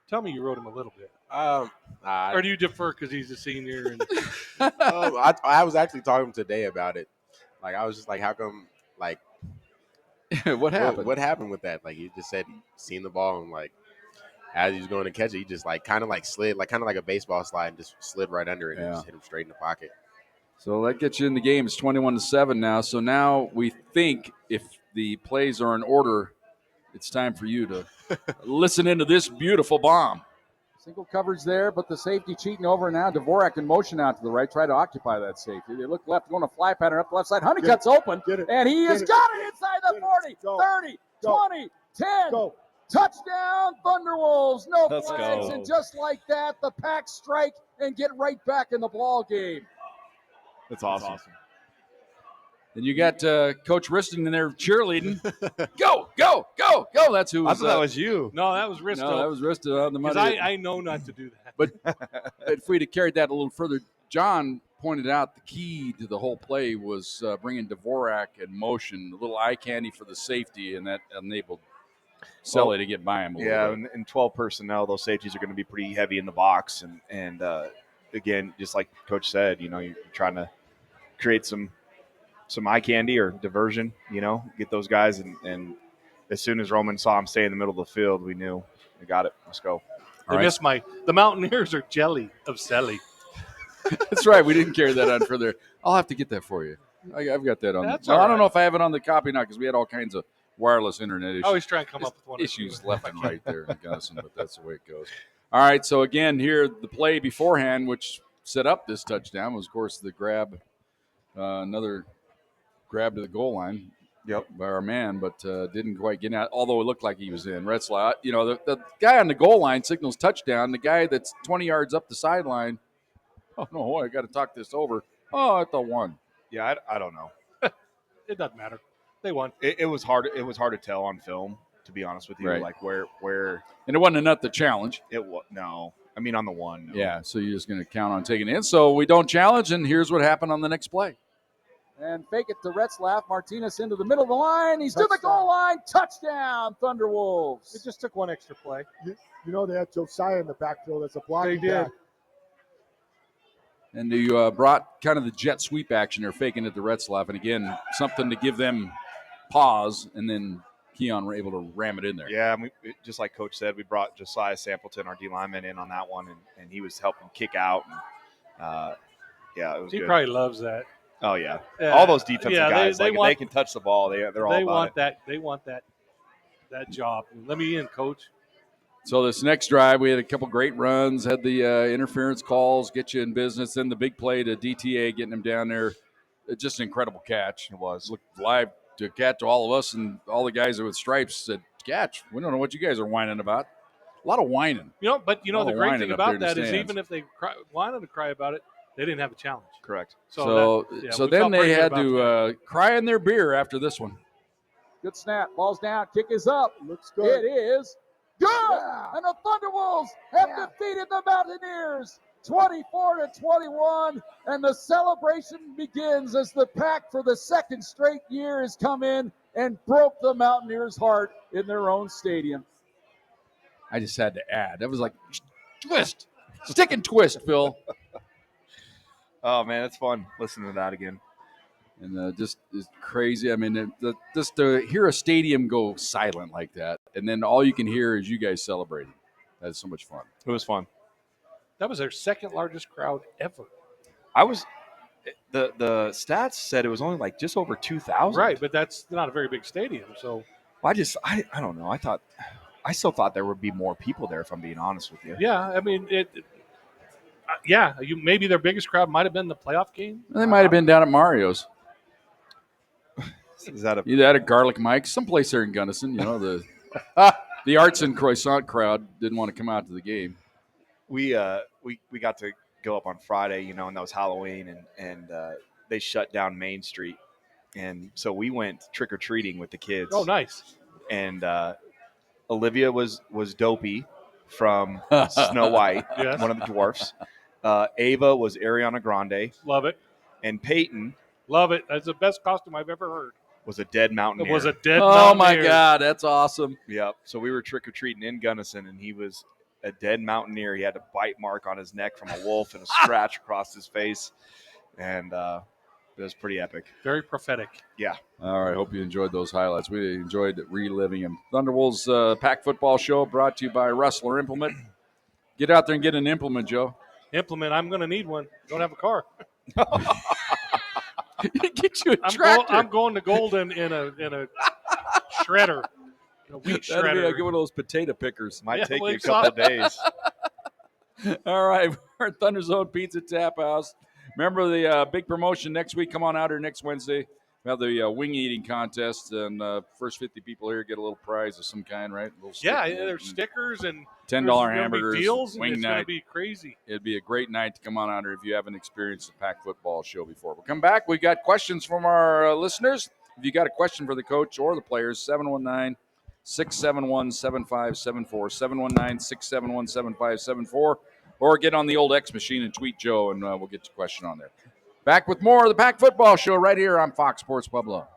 Speaker 3: Tell me you wrote him a little bit.
Speaker 5: Or
Speaker 3: do you defer because he's a senior? And
Speaker 5: I was actually talking to him today about it. Like, I was just like, how come, like,
Speaker 2: What happened?
Speaker 5: What happened with that? Like, he just said he seen the ball and, like, as he was going to catch it, he just, like, kind of like slid, like, kind of like a baseball slide and just slid right under it and just hit him straight in the pocket.
Speaker 2: So that gets you in the game. It's 21-7 now. So now we think if the plays are in order, it's time for you to listen into this beautiful bomb.
Speaker 7: Single coverage there, but the safety cheating over now. Dvorak in motion out to the right, try to occupy that safety. They look left, going a fly pattern up the left side. Honeycutt's open, and he has got it inside the 40, 30, 20, 10.
Speaker 8: Go.
Speaker 7: Touchdown, Thunderwolves. No
Speaker 4: Let's
Speaker 7: flags,
Speaker 4: go.
Speaker 7: and just like that, the Pack strike and get right back in the ball game.
Speaker 4: That's awesome.
Speaker 2: And you got Coach Riston in there cheerleading. Go, go, go, go. That's who
Speaker 4: I
Speaker 2: was
Speaker 4: thought that was you.
Speaker 3: no, that was Risto.
Speaker 2: No, that was Riston on the
Speaker 3: Because
Speaker 2: money.
Speaker 3: I know not to do that.
Speaker 2: But if we'd have carried that a little further, John pointed out the key to the whole play was bringing Dvorak in motion, a little eye candy for the safety, and that enabled Sully to get by him a little bit.
Speaker 4: In 12 personnel, those safeties are going to be pretty heavy in the box. And again, just like Coach said, you're trying to create some eye candy or diversion, get those guys. And as soon as Roman saw him stay in the middle of the field, we knew we got it. Let's go.
Speaker 3: They missed the Mountaineers are jelly of Selly.
Speaker 2: That's right. We didn't carry that on further. I'll have to get that for you. I've got that on.
Speaker 3: That's
Speaker 2: Well,
Speaker 3: all
Speaker 2: I don't
Speaker 3: right.
Speaker 2: know if I have it on the copy now because we had all kinds of wireless internet issues.
Speaker 3: I always try and come up with one or two.
Speaker 2: Issues left and right there in Gunnison, but that's the way it goes. All right, so again, here the play beforehand, which set up this touchdown, was, of course, the grab, another grab to the goal line by our man, but didn't quite get out, although it looked like he was in. Retzlaff, the guy on the goal line signals touchdown. The guy that's 20 yards up the sideline, oh, no, I got to talk this over. Oh, I thought one.
Speaker 4: Yeah, I don't know.
Speaker 3: It doesn't matter. They won.
Speaker 4: It was hard. It was hard to tell on film, to be honest with you.
Speaker 2: Right.
Speaker 4: Like where
Speaker 2: And it wasn't enough to challenge.
Speaker 4: it was. No, I mean on the one. No.
Speaker 2: Yeah, so you're just going to count on taking it in. So we don't challenge, and here's what happened on the next play.
Speaker 7: And fake it to Retzlaff. Martinez into the middle of the line. He's to the goal line. Touchdown, Thunderwolves.
Speaker 8: It just took one extra play. They had Josiah in the backfield as a blocking
Speaker 3: They did.
Speaker 8: back.
Speaker 2: And you brought kind of the jet sweep action there, faking it to Retzlaff. And again, something to give them pause, and then Keon were able to ram it in there.
Speaker 4: Yeah, and just like Coach said, we brought Josiah Sampleton, our D lineman, in on that one, and he was helping kick out. And, it was
Speaker 3: He
Speaker 4: good.
Speaker 3: probably loves that.
Speaker 4: Oh yeah,
Speaker 3: Yeah.
Speaker 4: all those defensive
Speaker 3: Yeah,
Speaker 4: guys,
Speaker 3: they
Speaker 4: if
Speaker 3: want-
Speaker 4: they can touch the ball, they're all
Speaker 3: They
Speaker 4: about
Speaker 3: want
Speaker 4: it.
Speaker 3: that. They want that job. Let me in, Coach.
Speaker 2: So this next drive, we had a couple great runs, had the interference calls, get you in business. Then the big play to DTA, getting him down there. Just an incredible catch. It was. Looked live to catch to all of us, and all the guys with stripes said, catch. We don't know what you guys are whining about. A lot of whining.
Speaker 3: But
Speaker 2: All
Speaker 3: the
Speaker 2: the
Speaker 3: great
Speaker 2: whining
Speaker 3: thing
Speaker 2: up there
Speaker 3: about
Speaker 2: in the
Speaker 3: that is
Speaker 2: stands.
Speaker 3: even if they wanted to cry about it, they didn't have a challenge.
Speaker 4: Correct.
Speaker 2: So
Speaker 3: we
Speaker 2: then
Speaker 3: felt
Speaker 2: they
Speaker 3: pretty good
Speaker 2: had
Speaker 3: about
Speaker 2: to
Speaker 3: that.
Speaker 2: cry in their beer after this one.
Speaker 7: Good snap. Ball's down. Kick is up.
Speaker 8: Looks good.
Speaker 7: It is good.
Speaker 8: Yeah.
Speaker 7: And the Thunderwolves have defeated the Mountaineers 24-21, and the celebration begins as the Pack for the second straight year has come in and broke the Mountaineers' heart in their own stadium.
Speaker 2: I just had to add. That was like twist, stick and twist, Phil.
Speaker 4: Oh man, it's fun listening to that again.
Speaker 2: And just is crazy. I mean, just to hear a stadium go silent like that, and then all you can hear is you guys celebrating. That's so much fun.
Speaker 4: It was fun.
Speaker 3: That was their second largest crowd ever.
Speaker 4: The stats said it was only like just over 2,000.
Speaker 3: Right, but that's not a very big stadium. So
Speaker 4: I don't know. I still thought there would be more people there, if I'm being honest with you.
Speaker 3: yeah, I mean maybe their biggest crowd might have been the playoff game.
Speaker 2: They might have been down at Mario's.
Speaker 4: Is that
Speaker 2: either at a Garlic Mike's, someplace there in Gunnison? You know, the Arts and Croissant crowd didn't want to come out to the game.
Speaker 4: We got to go up on Friday, you know, and that was Halloween, and they shut down Main Street, and so we went trick or treating with the kids.
Speaker 3: Oh, nice!
Speaker 4: And Olivia was Dopey from Snow White,
Speaker 3: yes.
Speaker 4: One of the dwarfs. Ava was Ariana Grande.
Speaker 3: Love it.
Speaker 4: And Peyton.
Speaker 3: Love it. That's the best costume I've ever heard.
Speaker 4: Was a dead mountaineer.
Speaker 3: It was a dead
Speaker 2: mountaineer. Oh, my
Speaker 3: mountaineer.
Speaker 2: God. That's awesome.
Speaker 4: Yep. So we were trick-or-treating in Gunnison, and he was a dead mountaineer. He had a bite mark on his neck from a wolf and a scratch across his face. And it was pretty epic.
Speaker 3: Very prophetic.
Speaker 4: Yeah.
Speaker 2: All right. Hope you enjoyed those highlights. We enjoyed reliving them. Thunderwolves Pack Football Show brought to you by Rustler Implement. Get out there and get an implement, Joe.
Speaker 3: Implement. I'm going to need one. Don't have a car.
Speaker 2: Get you a tractor.
Speaker 3: I'm going to Golden in a shredder. A wheat shredder.
Speaker 2: That'd be like one of those potato pickers.
Speaker 4: Might take you a couple of days.
Speaker 2: All right, we're at ThunderZone Pizza Tap House. Remember the big promotion next week. Come on out here next Wednesday. We have the wing eating contest, and first 50 people here get a little prize of some kind, right?
Speaker 3: There's stickers and
Speaker 2: $10 hamburgers,
Speaker 3: deals,
Speaker 2: wing
Speaker 3: it's
Speaker 2: night.
Speaker 3: It's going to be crazy.
Speaker 2: It'd be a great night to come on out here if you haven't experienced the Pack Football Show before. We'll come back. We got questions from our listeners. If you got a question for the coach or the players, 719-671-7574, 719-671-7574, or get on the old X machine and tweet Joe, and we'll get your question on there. Back with more of the Pack Football Show right here on Fox Sports Pueblo.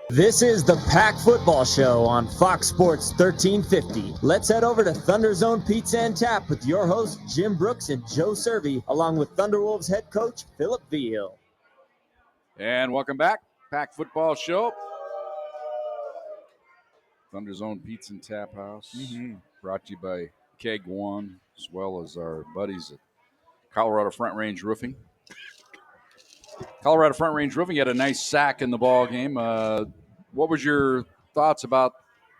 Speaker 1: This is the Pack Football Show on Fox Sports 1350. Let's head over to ThunderZone Pizza and Tap with your hosts, Jim Brooks and Joe Cervi, along with Thunderwolves head coach, Philip Vigil.
Speaker 2: And welcome back. Pack Football Show. ThunderZone Pizza and Tap House. Brought to you by Keg One, as well as our buddies at Colorado Front Range Roofing. Colorado Front Range Roofing had a nice sack in the ball game. What was your thoughts about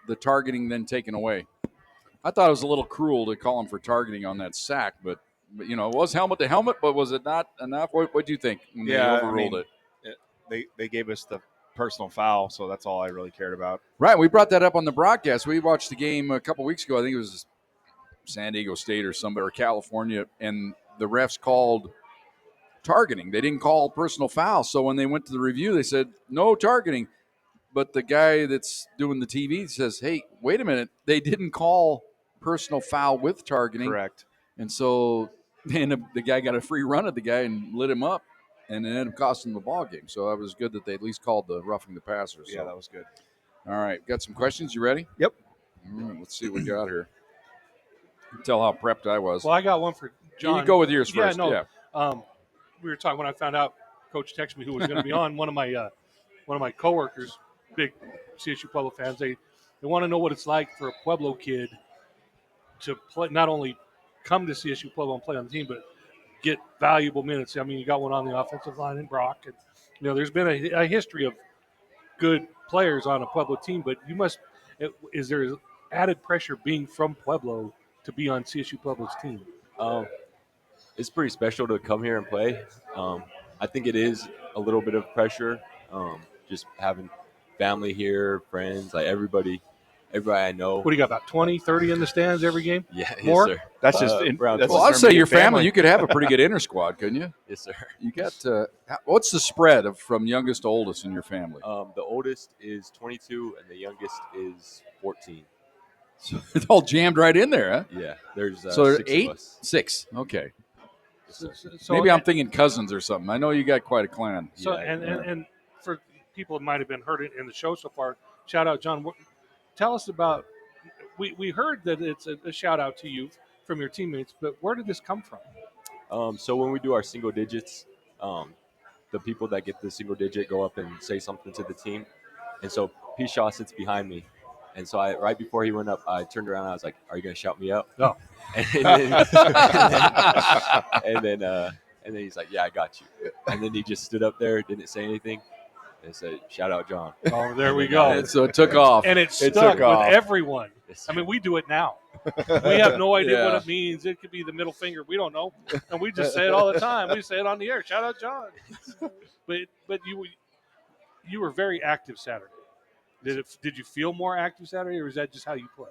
Speaker 2: the targeting then taken away? I thought it was a little cruel to call him for targeting on that sack, but you know, it was helmet to helmet, but was it not enough? What do you think when they overruled it?
Speaker 4: They gave us the personal foul, so that's all I really cared about.
Speaker 2: Right, we brought that up on the broadcast. We watched the game a couple weeks ago. I think it was San Diego State or California, and the refs called targeting. They didn't call personal foul. So when they went to the review, they said no targeting. But the guy that's doing the TV says, hey, wait a minute. They didn't call personal foul with targeting.
Speaker 4: Correct.
Speaker 2: And so the guy got a free run at the guy and lit him up, and it ended up costing him the ball game. So it was good that they at least called the roughing the passer. So.
Speaker 4: Yeah, that was good.
Speaker 2: All right. Got some questions. You ready?
Speaker 4: Yep.
Speaker 2: All right. Let's see what we got here. You can tell how prepped I was.
Speaker 3: Well, I got one for John.
Speaker 2: You go with yours first.
Speaker 3: Yeah, no.
Speaker 2: Yeah.
Speaker 3: We were talking when I found out Coach texted me who was going to be on. One of my coworkers, big CSU Pueblo fans, they want to know what it's like for a Pueblo kid to play, not only come to CSU Pueblo and play on the team, but get valuable minutes. I mean, you got one on the offensive line in Brock, and you know there's been a history of good players on a Pueblo team, but is there added pressure being from Pueblo to be on CSU Pueblo's team?
Speaker 6: It's pretty special to come here and play. I think it is a little bit of pressure, just having family here, friends, like everybody I know.
Speaker 3: What do you got, about 20, 30 in the stands every game?
Speaker 6: Yeah,
Speaker 3: more?
Speaker 6: Yes, sir.
Speaker 4: That's just
Speaker 2: well, I'd say your family. You could have a pretty good inter squad, couldn't you?
Speaker 6: Yes, sir.
Speaker 2: You got what's the spread from youngest to oldest in your family?
Speaker 6: The oldest is 22 and the youngest is 14.
Speaker 2: So it's all jammed right in there, huh?
Speaker 6: Yeah, there's
Speaker 2: so
Speaker 6: 6
Speaker 2: 8?
Speaker 6: of us.
Speaker 2: 6. Okay.
Speaker 3: So
Speaker 2: Maybe I'm thinking cousins or something. I know you got quite a clan.
Speaker 3: So and for people that might have been heard in the show so far, shout out, John. Tell us about. We heard that it's a shout out to you from your teammates, but where did this come from?
Speaker 6: So when we do our single digits, the people that get the single digit go up and say something to the team, and so P. Shaw sits behind me, and so right before he went up, I turned around and I was like, "Are you going to shout me up?"
Speaker 3: No.
Speaker 6: And then he's like, "Yeah, I got you." And then he just stood up there, didn't say anything, and said, "Shout out, John."
Speaker 3: Oh, there we go.
Speaker 2: And so it took off.
Speaker 3: And it stuck with everyone. I mean, we do it now. We have no idea what it means. It could be the middle finger. We don't know. And we just say it all the time. We say it on the air. Shout out, John. But you were very active Saturday. Did you feel more active Saturday, or is that just how you play?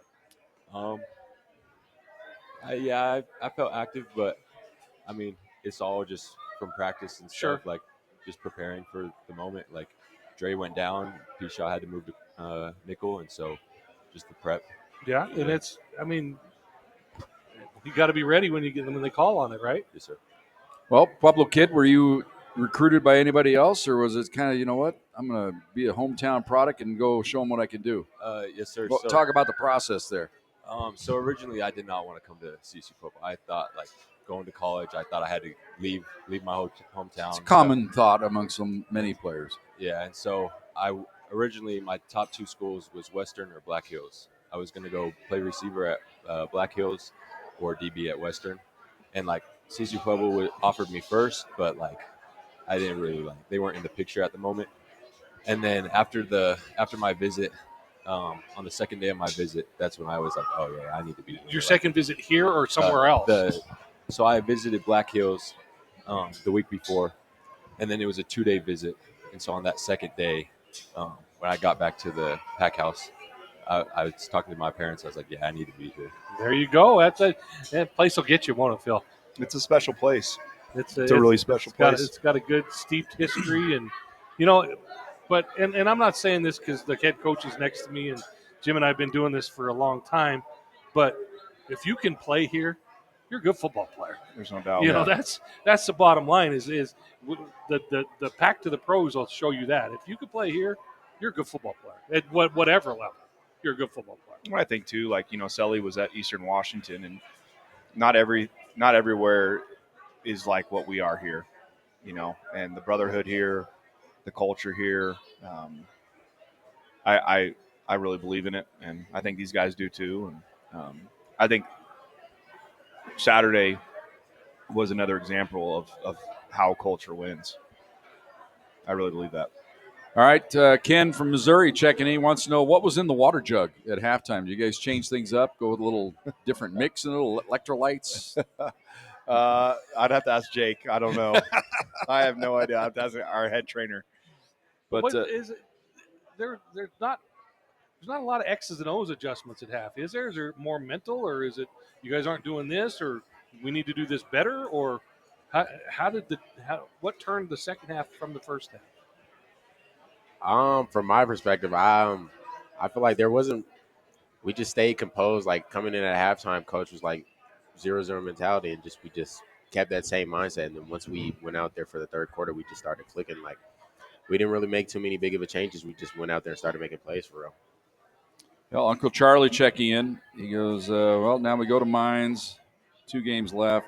Speaker 6: I felt active, but I mean, it's all just from practice and stuff, like just preparing for the moment. Like Dre went down, P. Shaw had to move to nickel, and so just the prep.
Speaker 3: Yeah, and it's, I mean, you got to be ready when they call on it, right?
Speaker 6: Yes, sir.
Speaker 2: Well, Pueblo kid, were you recruited by anybody else, or was it kind of, you know what, I'm going to be a hometown product and go show them what I can do?
Speaker 6: Yes, sir.
Speaker 2: Well, talk about the process there.
Speaker 6: So originally, I did not want to come to CC Pueblo. I thought, like, going to college, I thought I had to leave my hometown.
Speaker 2: It's a common thought amongst many players.
Speaker 6: Yeah, and so originally my top 2 schools was Western or Black Hills. I was going to go play receiver at Black Hills or DB at Western, and like CC Pueblo offered me first, but like I didn't really they weren't in the picture at the moment. And then after my visit. On the second day of my visit, that's when I was like, "Oh yeah, I need to be."
Speaker 3: Your second visit here or somewhere else?
Speaker 6: So I visited Black Hills the week before, and then it was a 2-day visit. And so on that second day, when I got back to the pack house, I was talking to my parents. I was like, "Yeah, I need to be here."
Speaker 3: There you go. That place will get you, won't it, Phil?
Speaker 4: It's a special place.
Speaker 3: It's
Speaker 4: a really special place.
Speaker 3: It's got a good steeped history, and you know. But and I'm not saying this because the head coach is next to me, and Jim and I have been doing this for a long time. But if you can play here, you're a good football player.
Speaker 4: There's no doubt.
Speaker 3: You know, that's the bottom line. Is the pack to the pros will show you that if you can play here, you're a good football player at whatever level. You're a good football player.
Speaker 4: I think too, like Selly was at Eastern Washington, and not everywhere is like what we are here. And the brotherhood here. The culture here, I really believe in it, and I think these guys do too. And I think Saturday was another example of how culture wins. I really believe that.
Speaker 2: All right, Ken from Missouri checking in. He wants to know what was in the water jug at halftime. Do you guys change things up, go with a little different mix and little electrolytes?
Speaker 4: I'd have to ask Jake. I don't know. I have no idea. I'd have to ask our head trainer.
Speaker 3: But is it, there's not a lot of X's and O's adjustments at half, is there? Is there more mental, or is it you guys aren't doing this, or we need to do this better, or what turned the second half from the first half?
Speaker 5: From my perspective, I feel like we just stayed composed. Like coming in at halftime, coach was like 0-0 mentality, and we just kept that same mindset. And then once we went out there for the third quarter, we just started clicking. Like we didn't really make too many big of a changes. We just went out there and started making plays for real.
Speaker 2: Well, Uncle Charlie checking in. He goes, well, now we go to Mines. 2 games left.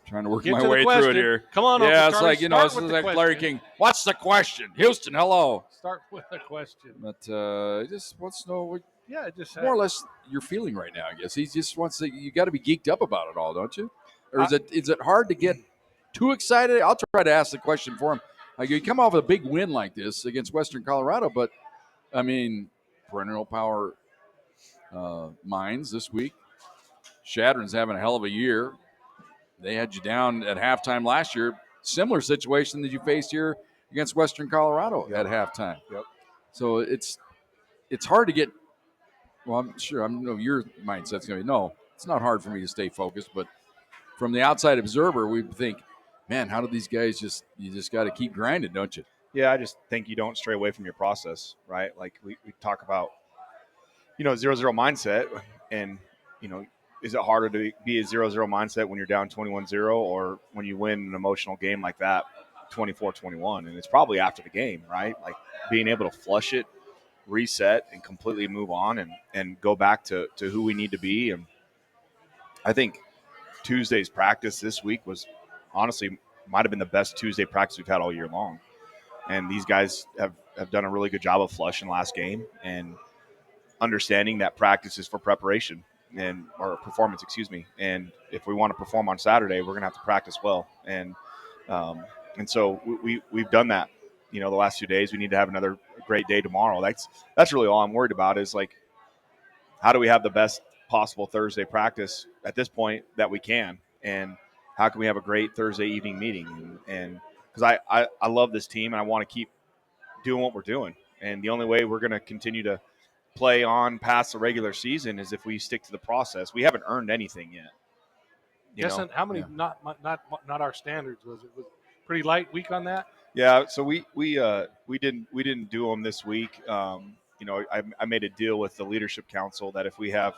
Speaker 2: Trying to work my way through it here.
Speaker 3: Come on,
Speaker 2: yeah,
Speaker 3: Uncle
Speaker 2: it's
Speaker 3: Charlie,
Speaker 2: like, it's like Larry King. What's the question? Houston, hello.
Speaker 3: Start with a question.
Speaker 2: But he just wants to know
Speaker 3: just
Speaker 2: more or less you're feeling right now, I guess. He just wants to, you got to be geeked up about it all, don't you? Or is it hard to get too excited? I'll try to ask the question for him. Like, you come off a big win like this against Western Colorado, but, I mean, perennial power Mines this week. Shadron's having a hell of a year. They had you down at halftime last year. Similar situation that you faced here against Western Colorado at halftime.
Speaker 4: Yep.
Speaker 2: So it's hard to get. Well, I'm sure. Your mindset's going to be no. It's not hard for me to stay focused, but from the outside observer, we think, man, how do these guys you just got to keep grinding, don't you?
Speaker 4: Yeah, I just think you don't stray away from your process, right? Like we talk about 0-0 mindset, and is it harder to be a 0-0 mindset when you're down 21-0 or when you win an emotional game like that, 24-21? And it's probably after the game, right? Like being able to flush it, reset, and completely move on and go back to who we need to be. And I think Tuesday's practice this week was honestly might have been the best Tuesday practice we've had all year long. And these guys have done a really good job of flushing last game and understanding that practice is for preparation or performance, And if we want to perform on Saturday, we're going to have to practice well. And so we've done that. The last 2 days, we need to have another great day tomorrow. That's really all I'm worried about is like, how do we have the best possible Thursday practice at this point that we can, and how can we have a great Thursday evening meeting? And because I love this team and I want to keep doing what we're doing, and the only way we're going to continue to play on past the regular season is if we stick to the process. We haven't earned anything yet.
Speaker 3: Yes, and how many? Yeah. Not our standards. Was it pretty light week on that?
Speaker 4: Yeah, so we didn't do them this week. I made a deal with the leadership council that if we have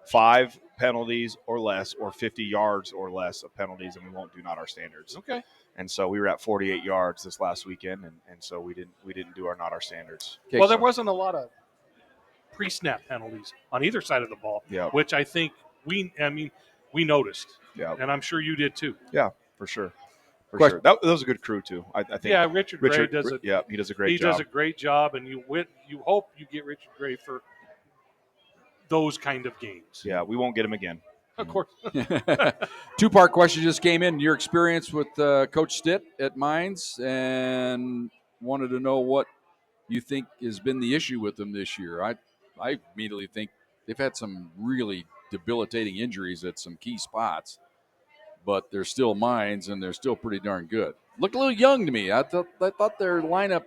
Speaker 4: 5 penalties or less, or 50 yards or less of penalties, and we won't do not our standards.
Speaker 3: Okay.
Speaker 4: And so we were at 48 yards this last weekend, and so we didn't do our not our standards.
Speaker 3: Okay, well, there wasn't a lot of pre-snap penalties on either side of the ball, which I think we we noticed. Yeah, and I'm sure you did too.
Speaker 4: Yeah, for sure. Sure. That was a good crew too. I think.
Speaker 3: Yeah, Richard Gray does it.
Speaker 4: Yeah, he does a great job.
Speaker 3: He does a great job, and you hope you get Richard Gray for those kind of games.
Speaker 4: Yeah, we won't get him again.
Speaker 3: Of course.
Speaker 2: 2-part question just came in. Your experience with Coach Stitt at Mines, and wanted to know what you think has been the issue with them this year. I immediately think they've had some really debilitating injuries at some key spots, but they're still Mines, and they're still pretty darn good. Looked a little young to me. I thought their lineup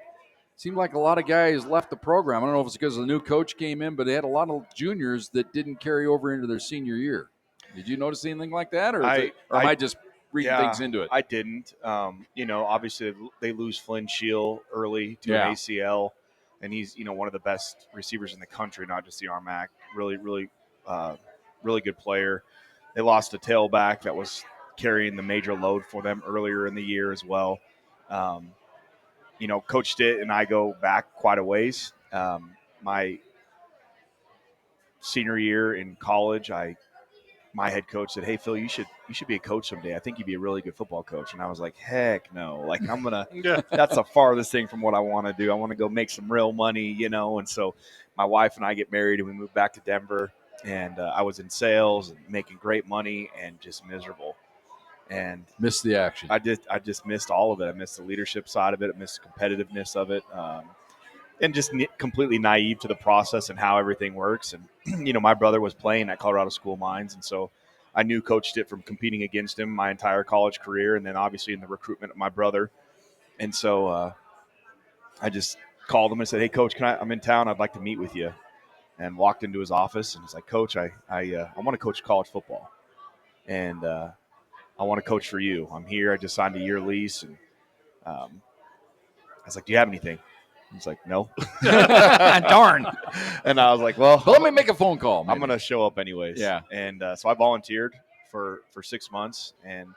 Speaker 2: seemed like a lot of guys left the program. I don't know if it's because the new coach came in, but they had a lot of juniors that didn't carry over into their senior year. Did you notice anything like that, or am I just reading things into it?
Speaker 4: I didn't. Obviously they lose Flynn Shield early to an ACL, and he's one of the best receivers in the country, not just the RMAC. Really, really, really good player. They lost a tailback that was carrying the major load for them earlier in the year as well. Coach Stitt and I go back quite a ways. My senior year in college, my head coach said, "Hey Phil, you should be a coach someday. I think you'd be a really good football coach." And I was like, "Heck no! Like I'm gonna. That's the farthest thing from what I want to do. I want to go make some real money, And so my wife and I get married, and we moved back to Denver. And I was in sales and making great money, and just miserable. And
Speaker 2: missed the action.
Speaker 4: I just missed all of it. I missed the leadership side of it. I missed the competitiveness of it. And just completely naive to the process and how everything works. And, my brother was playing at Colorado School Mines. And so I knew Coach Stitt from competing against him my entire college career, and then obviously in the recruitment of my brother. And so I just called him and said, "Hey, Coach, I'm in town. I'd like to meet with you." And walked into his office, and he's like, "Coach, I want to coach college football. And I want to coach for you. I'm here. I just signed a year lease." And I was like, "Do you have anything?" He's like, "No."
Speaker 2: Darn.
Speaker 4: And I was like, well,
Speaker 2: let me make a phone call.
Speaker 4: I'm going to show up anyways.
Speaker 2: Yeah.
Speaker 4: And so I volunteered for 6 months, and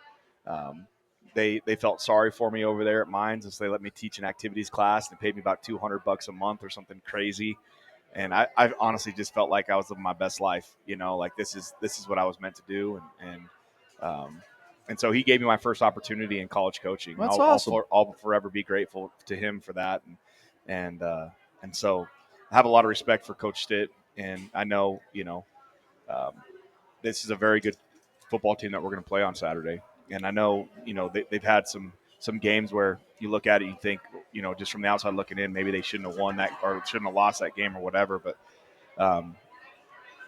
Speaker 4: they felt sorry for me over there at Mines, and so they let me teach an activities class. And they paid me about $200 a month or something crazy. And I honestly just felt like I was living my best life. Like this is what I was meant to do. And so he gave me my first opportunity in college coaching.
Speaker 2: That's awesome.
Speaker 4: I'll forever be grateful to him for that. And so I have a lot of respect for Coach Stitt, and I know, this is a very good football team that we're going to play on Saturday. And I know, they've had some games where you look at it, you think, just from the outside looking in, maybe they shouldn't have won that or shouldn't have lost that game or whatever, but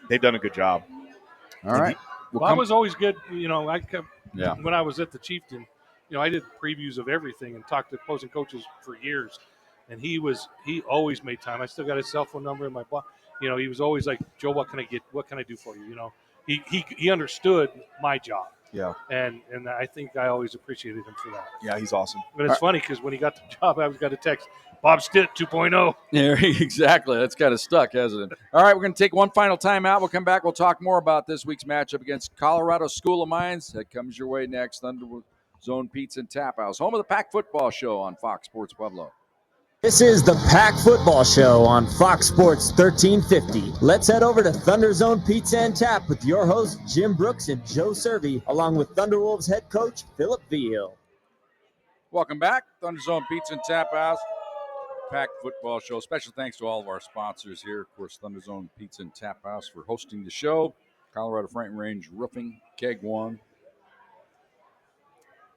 Speaker 4: they've done a good job.
Speaker 2: All right.
Speaker 3: Well, I was always good. When I was at the Chieftain, I did previews of everything and talked to opposing coaches for years. And he always made time. I still got his cell phone number in my book. He was always like, "Joe, what can I do for you?" He understood my job.
Speaker 4: Yeah.
Speaker 3: And I think I always appreciated him for that.
Speaker 4: Yeah, he's awesome.
Speaker 3: But it's funny because when he got the job, I got a text, Bob Stitt 2.0.
Speaker 2: Yeah, exactly. That's kind of stuck, hasn't it? All right, we're going to take one final timeout. We'll come back. We'll talk more about this week's matchup against Colorado School of Mines. That comes your way next. ThunderZone Pizza and Tap House, home of the Pack Football Show on Fox Sports Pueblo.
Speaker 1: This is the Pack Football Show on Fox Sports 1350. Let's head over to ThunderZone Pizza and Tap with your hosts Jim Brooks and Joe Cervi, along with Thunderwolves head coach Philip Vigil.
Speaker 2: Welcome back, ThunderZone Pizza and Tap House, Pack Football Show. Special thanks to all of our sponsors here. Of course, ThunderZone Pizza and Tap House for hosting the show. Colorado Front Range Roofing, Keg One.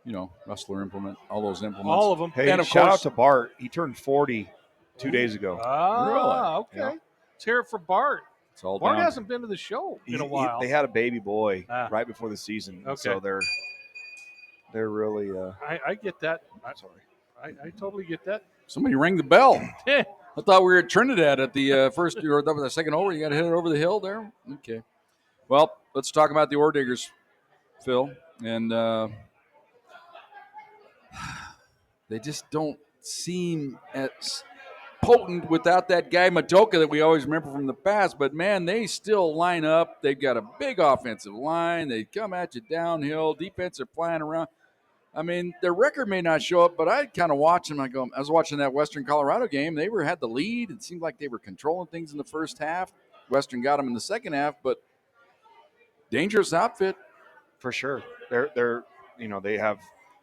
Speaker 2: You know, Rustler Implement, all those implements.
Speaker 3: All of them.
Speaker 4: Hey,
Speaker 2: and of
Speaker 4: shout
Speaker 2: course,
Speaker 4: out to Bart. He turned 40 2 days ago.
Speaker 3: Okay.
Speaker 4: Yeah.
Speaker 3: Let's hear it for Bart.
Speaker 2: It's all
Speaker 3: Bart
Speaker 2: down.
Speaker 3: hasn't been to the show in a while.
Speaker 4: They had a baby boy
Speaker 3: Ah.
Speaker 4: right before the season,
Speaker 3: Okay.
Speaker 4: so they're really.
Speaker 3: I get that.
Speaker 4: Sorry.
Speaker 3: I totally get that.
Speaker 2: Somebody rang the bell.
Speaker 3: Eh.
Speaker 2: I thought we were at Trinidad at the first or the second over. You got to hit it over the hill there. Okay. Well, let's talk about the Ore Diggers, Phil, and they just don't seem as potent without that guy Matoka that we always remember from the past. But man, they still line up. They've got a big offensive line. They come at you downhill. Defense are flying around. I mean, their record may not show up, but I kind of watch them. I was watching that Western Colorado game. They had the lead. It seemed like they were controlling things in the first half. Western got them in the second half, but dangerous outfit.
Speaker 4: For sure. They're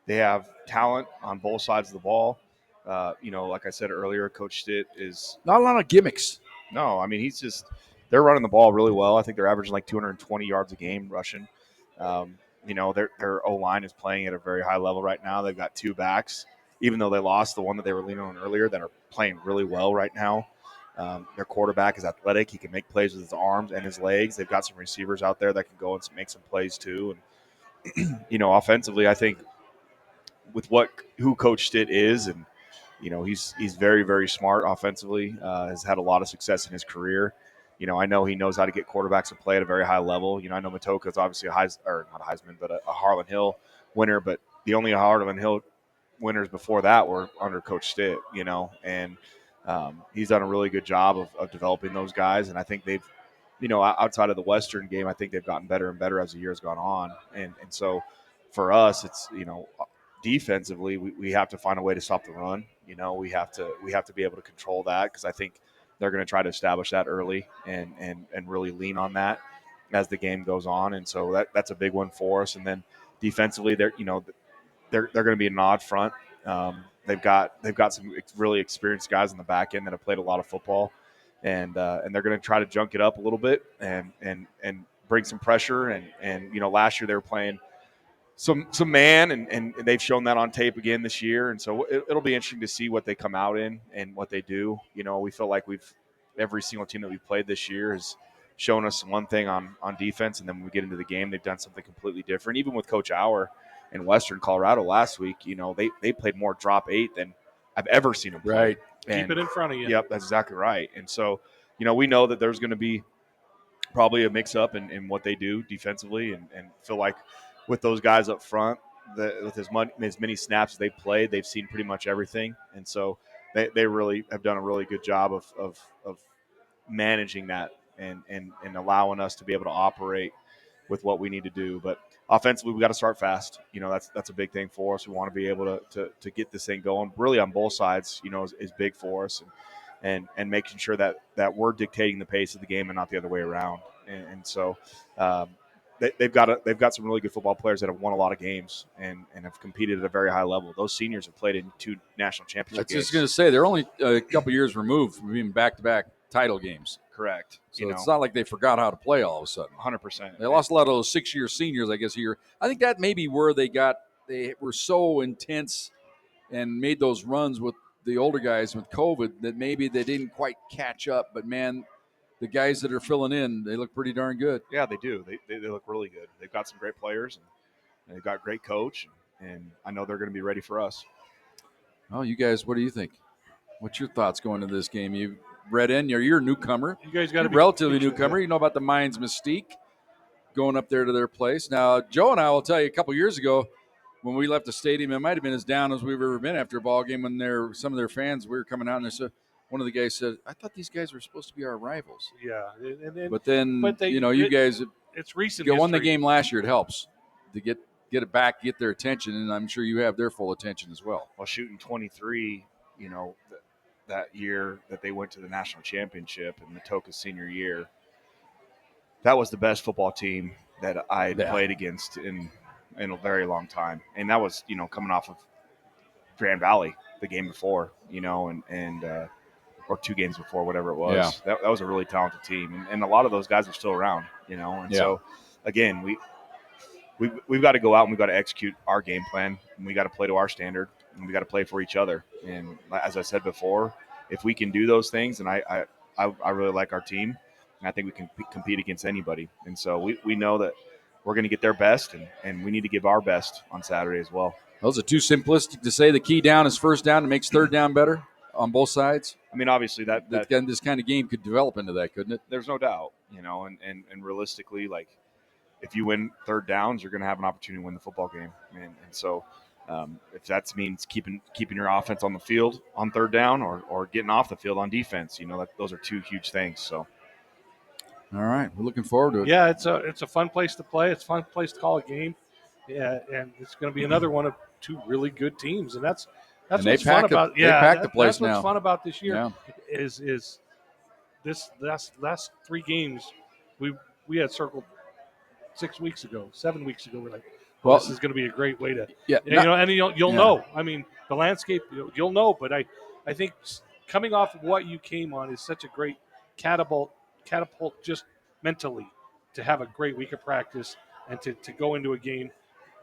Speaker 4: they have talent on both sides of the ball. Like I said earlier, Coach Stitt is
Speaker 2: Not a lot of gimmicks.
Speaker 4: no. I mean, they're running the ball really well. I think they're averaging like 220 yards a game rushing. Their O line is playing at a very high level right now. They've got two backs, even though they lost the one that they were leaning on earlier, that are playing really well right now. Their quarterback is athletic. He can make plays with his arms and his legs. They've got some receivers out there that can go and make some plays too. And offensively, I think with who Coach Stitt is, and he's very, very smart offensively. Has had a lot of success in his career. I know he knows how to get quarterbacks to play at a very high level. I know Matoka is obviously not a Heisman, but a Harlan Hill winner. But the only Harlan Hill winners before that were under Coach Stitt. And he's done a really good job of developing those guys. And I think they've, outside of the Western game, I think they've gotten better and better as the year's gone on. And so for us, it's defensively, we have to find a way to stop the run. We have to be able to control that, because I think they're going to try to establish that early and really lean on that as the game goes on. And so that's a big one for us. And then defensively, they're going to be an odd front. They've got some really experienced guys on the back end that have played a lot of football, and they're going to try to junk it up a little bit and bring some pressure. And last year they were playing some man, and they've shown that on tape again this year. And so it'll be interesting to see what they come out in and what they do. We feel like every single team that we've played this year has shown us one thing on defense, and then when we get into the game, they've done something completely different. Even with Coach Auer in Western Colorado last week, they played more drop 8 than I've ever seen them play.
Speaker 2: Right.
Speaker 3: Keep it in front of you.
Speaker 4: Yep, that's exactly right. And so, we know that there's going to be probably a mix-up in what they do defensively, and feel like with those guys up front, with as many snaps as they played, they've seen pretty much everything. And so they really have done a really good job of managing that and allowing us to be able to operate with what we need to do. But offensively, we got to start fast. That's a big thing for us. We want to be able to get this thing going really on both sides, is big for us, and making sure that we're dictating the pace of the game and not the other way around. And so they've got some really good football players that have won a lot of games and have competed at a very high level. Those seniors have played in 2 national championship games.
Speaker 2: I was just going to say, they're only a couple years removed from being back-to-back title games.
Speaker 4: Correct.
Speaker 2: So it's not like they forgot how to play all of a sudden.
Speaker 4: 100%.
Speaker 2: They lost a lot of those 6-year seniors, I guess, here. I think that may be where they were so intense and made those runs with the older guys with COVID that maybe they didn't quite catch up. But, man, the guys that are filling in, they look pretty darn good.
Speaker 4: Yeah, they do. They look really good. They've got some great players, and they've got a great coach, and I know they're going to be ready for us.
Speaker 2: Oh, you guys, what do you think? What's your thoughts going into this game? You read in, you're a newcomer.
Speaker 3: You guys got to be
Speaker 2: relatively newcomer. You know about the Mines mystique. going up there to their place. Now, Joe and I will tell you, a couple years ago, when we left the stadium, it might have been as down as we've ever been after a ball game. When some of their fans, we were coming out, and they said, one of the guys said, "I thought these guys were supposed to be our rivals."
Speaker 3: Yeah,
Speaker 2: But then you guys,
Speaker 3: it's recent.
Speaker 2: You won the game last year. It helps to get it back, get their attention, and I'm sure you have their full attention as well.
Speaker 4: Well, shooting 23, that year that they went to the national championship in Matoka's senior year, that was the best football team that I played against in a very long time. And that was, coming off of Grand Valley the game before, and or 2 games before, whatever it was. Yeah. That was a really talented team. And a lot of those guys are still around, And so, again, we've got to go out and we've got to execute our game plan. And we got to play to our standard. And we got to play for each other. And as I said before, if we can do those things, and I really like our team, and I think we can compete against anybody. And so we know that we're going to get their best, and we need to give our best on Saturday as well.
Speaker 2: Those are too simplistic to say the key down is first down and makes third down better on both sides.
Speaker 4: I mean, obviously
Speaker 2: this kind of game could develop into that, couldn't it?
Speaker 4: There's no doubt, and realistically, like, if you win third downs, you're going to have an opportunity to win the football game. And so if that means keeping your offense on the field on third down or getting off the field on defense, those are 2 huge things. So.
Speaker 2: All right, we're looking forward to it.
Speaker 3: Yeah, it's a fun place to play. It's a fun place to call a game. Yeah, and it's going to be another one of 2 really good teams, and that's what's fun about.
Speaker 2: They packed the place now.
Speaker 3: That's what's fun about this year is this last 3 games we had circled 7 weeks ago. We're like, well, this is going to be a great way to you'll know. I mean, the landscape you'll know, but I think coming off of what you came on is such a great catapult just mentally to have a great week of practice and to go into a game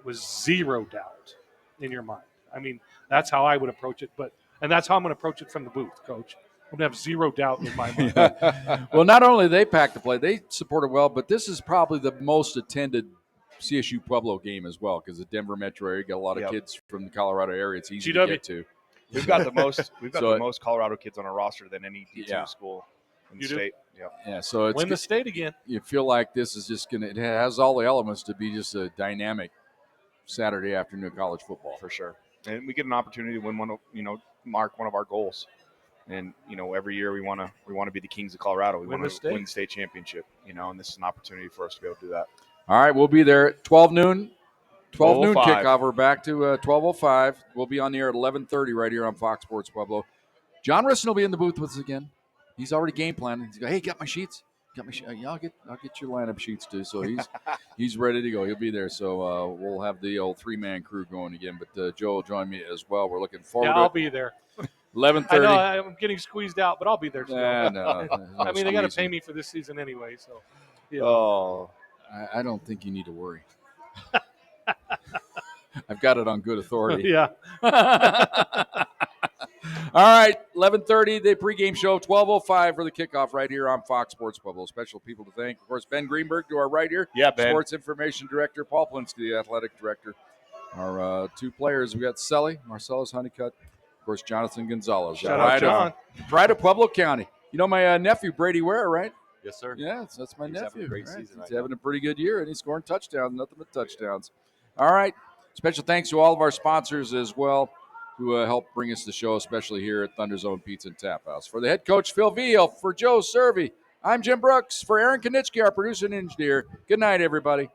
Speaker 3: with 0 doubt in your mind. I mean, that's how I would approach it, and that's how I'm going to approach it from the booth, Coach. I'm going to have 0 doubt in my mind.
Speaker 2: Well, not only they packed the play, they supported well, but this is probably the most attended CSU Pueblo game as well, because the Denver metro area got a lot of kids from the Colorado area. It's easy to get to.
Speaker 4: We've got the most Colorado kids on our roster than any D2 school in the state.
Speaker 2: Yeah, so it's
Speaker 3: win the state again.
Speaker 2: You feel like this is just it has all the elements to be just a dynamic Saturday afternoon college football.
Speaker 4: For sure. And we get an opportunity to win mark one of our goals. And, every year we want to be the Kings of Colorado. We want to win the state championship, and this is an opportunity for us to be able to do that.
Speaker 2: All right, we'll be there at 12 noon kickoff. We're back to 12:05. We'll be on the air at 11:30 right here on Fox Sports Pueblo. John Risson will be in the booth with us again. He's already game planning. He's going, hey, got my sheets? Yeah, I'll get your lineup sheets too. So he's ready to go. He'll be there. So we'll have the old 3-man crew going again. But Joe will join me as well. We're looking forward to it.
Speaker 3: I'll be there.
Speaker 2: 11:30.
Speaker 3: I know I'm getting squeezed out, but I'll be there still.
Speaker 2: No
Speaker 3: I mean, they got to pay me for this season anyway. So.
Speaker 2: Yeah. Oh, I don't think you need to worry. I've got it on good authority.
Speaker 3: Yeah.
Speaker 2: All right, 11:30, the pregame show, 12:05 for the kickoff right here on Fox Sports Pueblo. Special people to thank, of course, Ben Greenberg to our right here.
Speaker 4: Yeah, Ben.
Speaker 2: Sports Information Director, Paul Plinsky, the Athletic Director. Our 2 players, we got Marcellus Honeycutt, of course, Jonathan Gonzalez.
Speaker 3: Shout out, John.
Speaker 2: Pride of Pueblo County. You know my nephew, Brady Ware, right?
Speaker 6: Yes, sir.
Speaker 2: Yeah, that's my nephew.
Speaker 6: Having a great season.
Speaker 2: He's having a pretty good year, and he's scoring touchdowns, nothing but touchdowns. All right. Special thanks to all of our sponsors as well who helped bring us the show, especially here at ThunderZone Pizza and Tap House. For the head coach, Phil Veal, for Joe Cervi, I'm Jim Brooks. For Aaron Kinnischtzke, our producer and engineer, good night, everybody.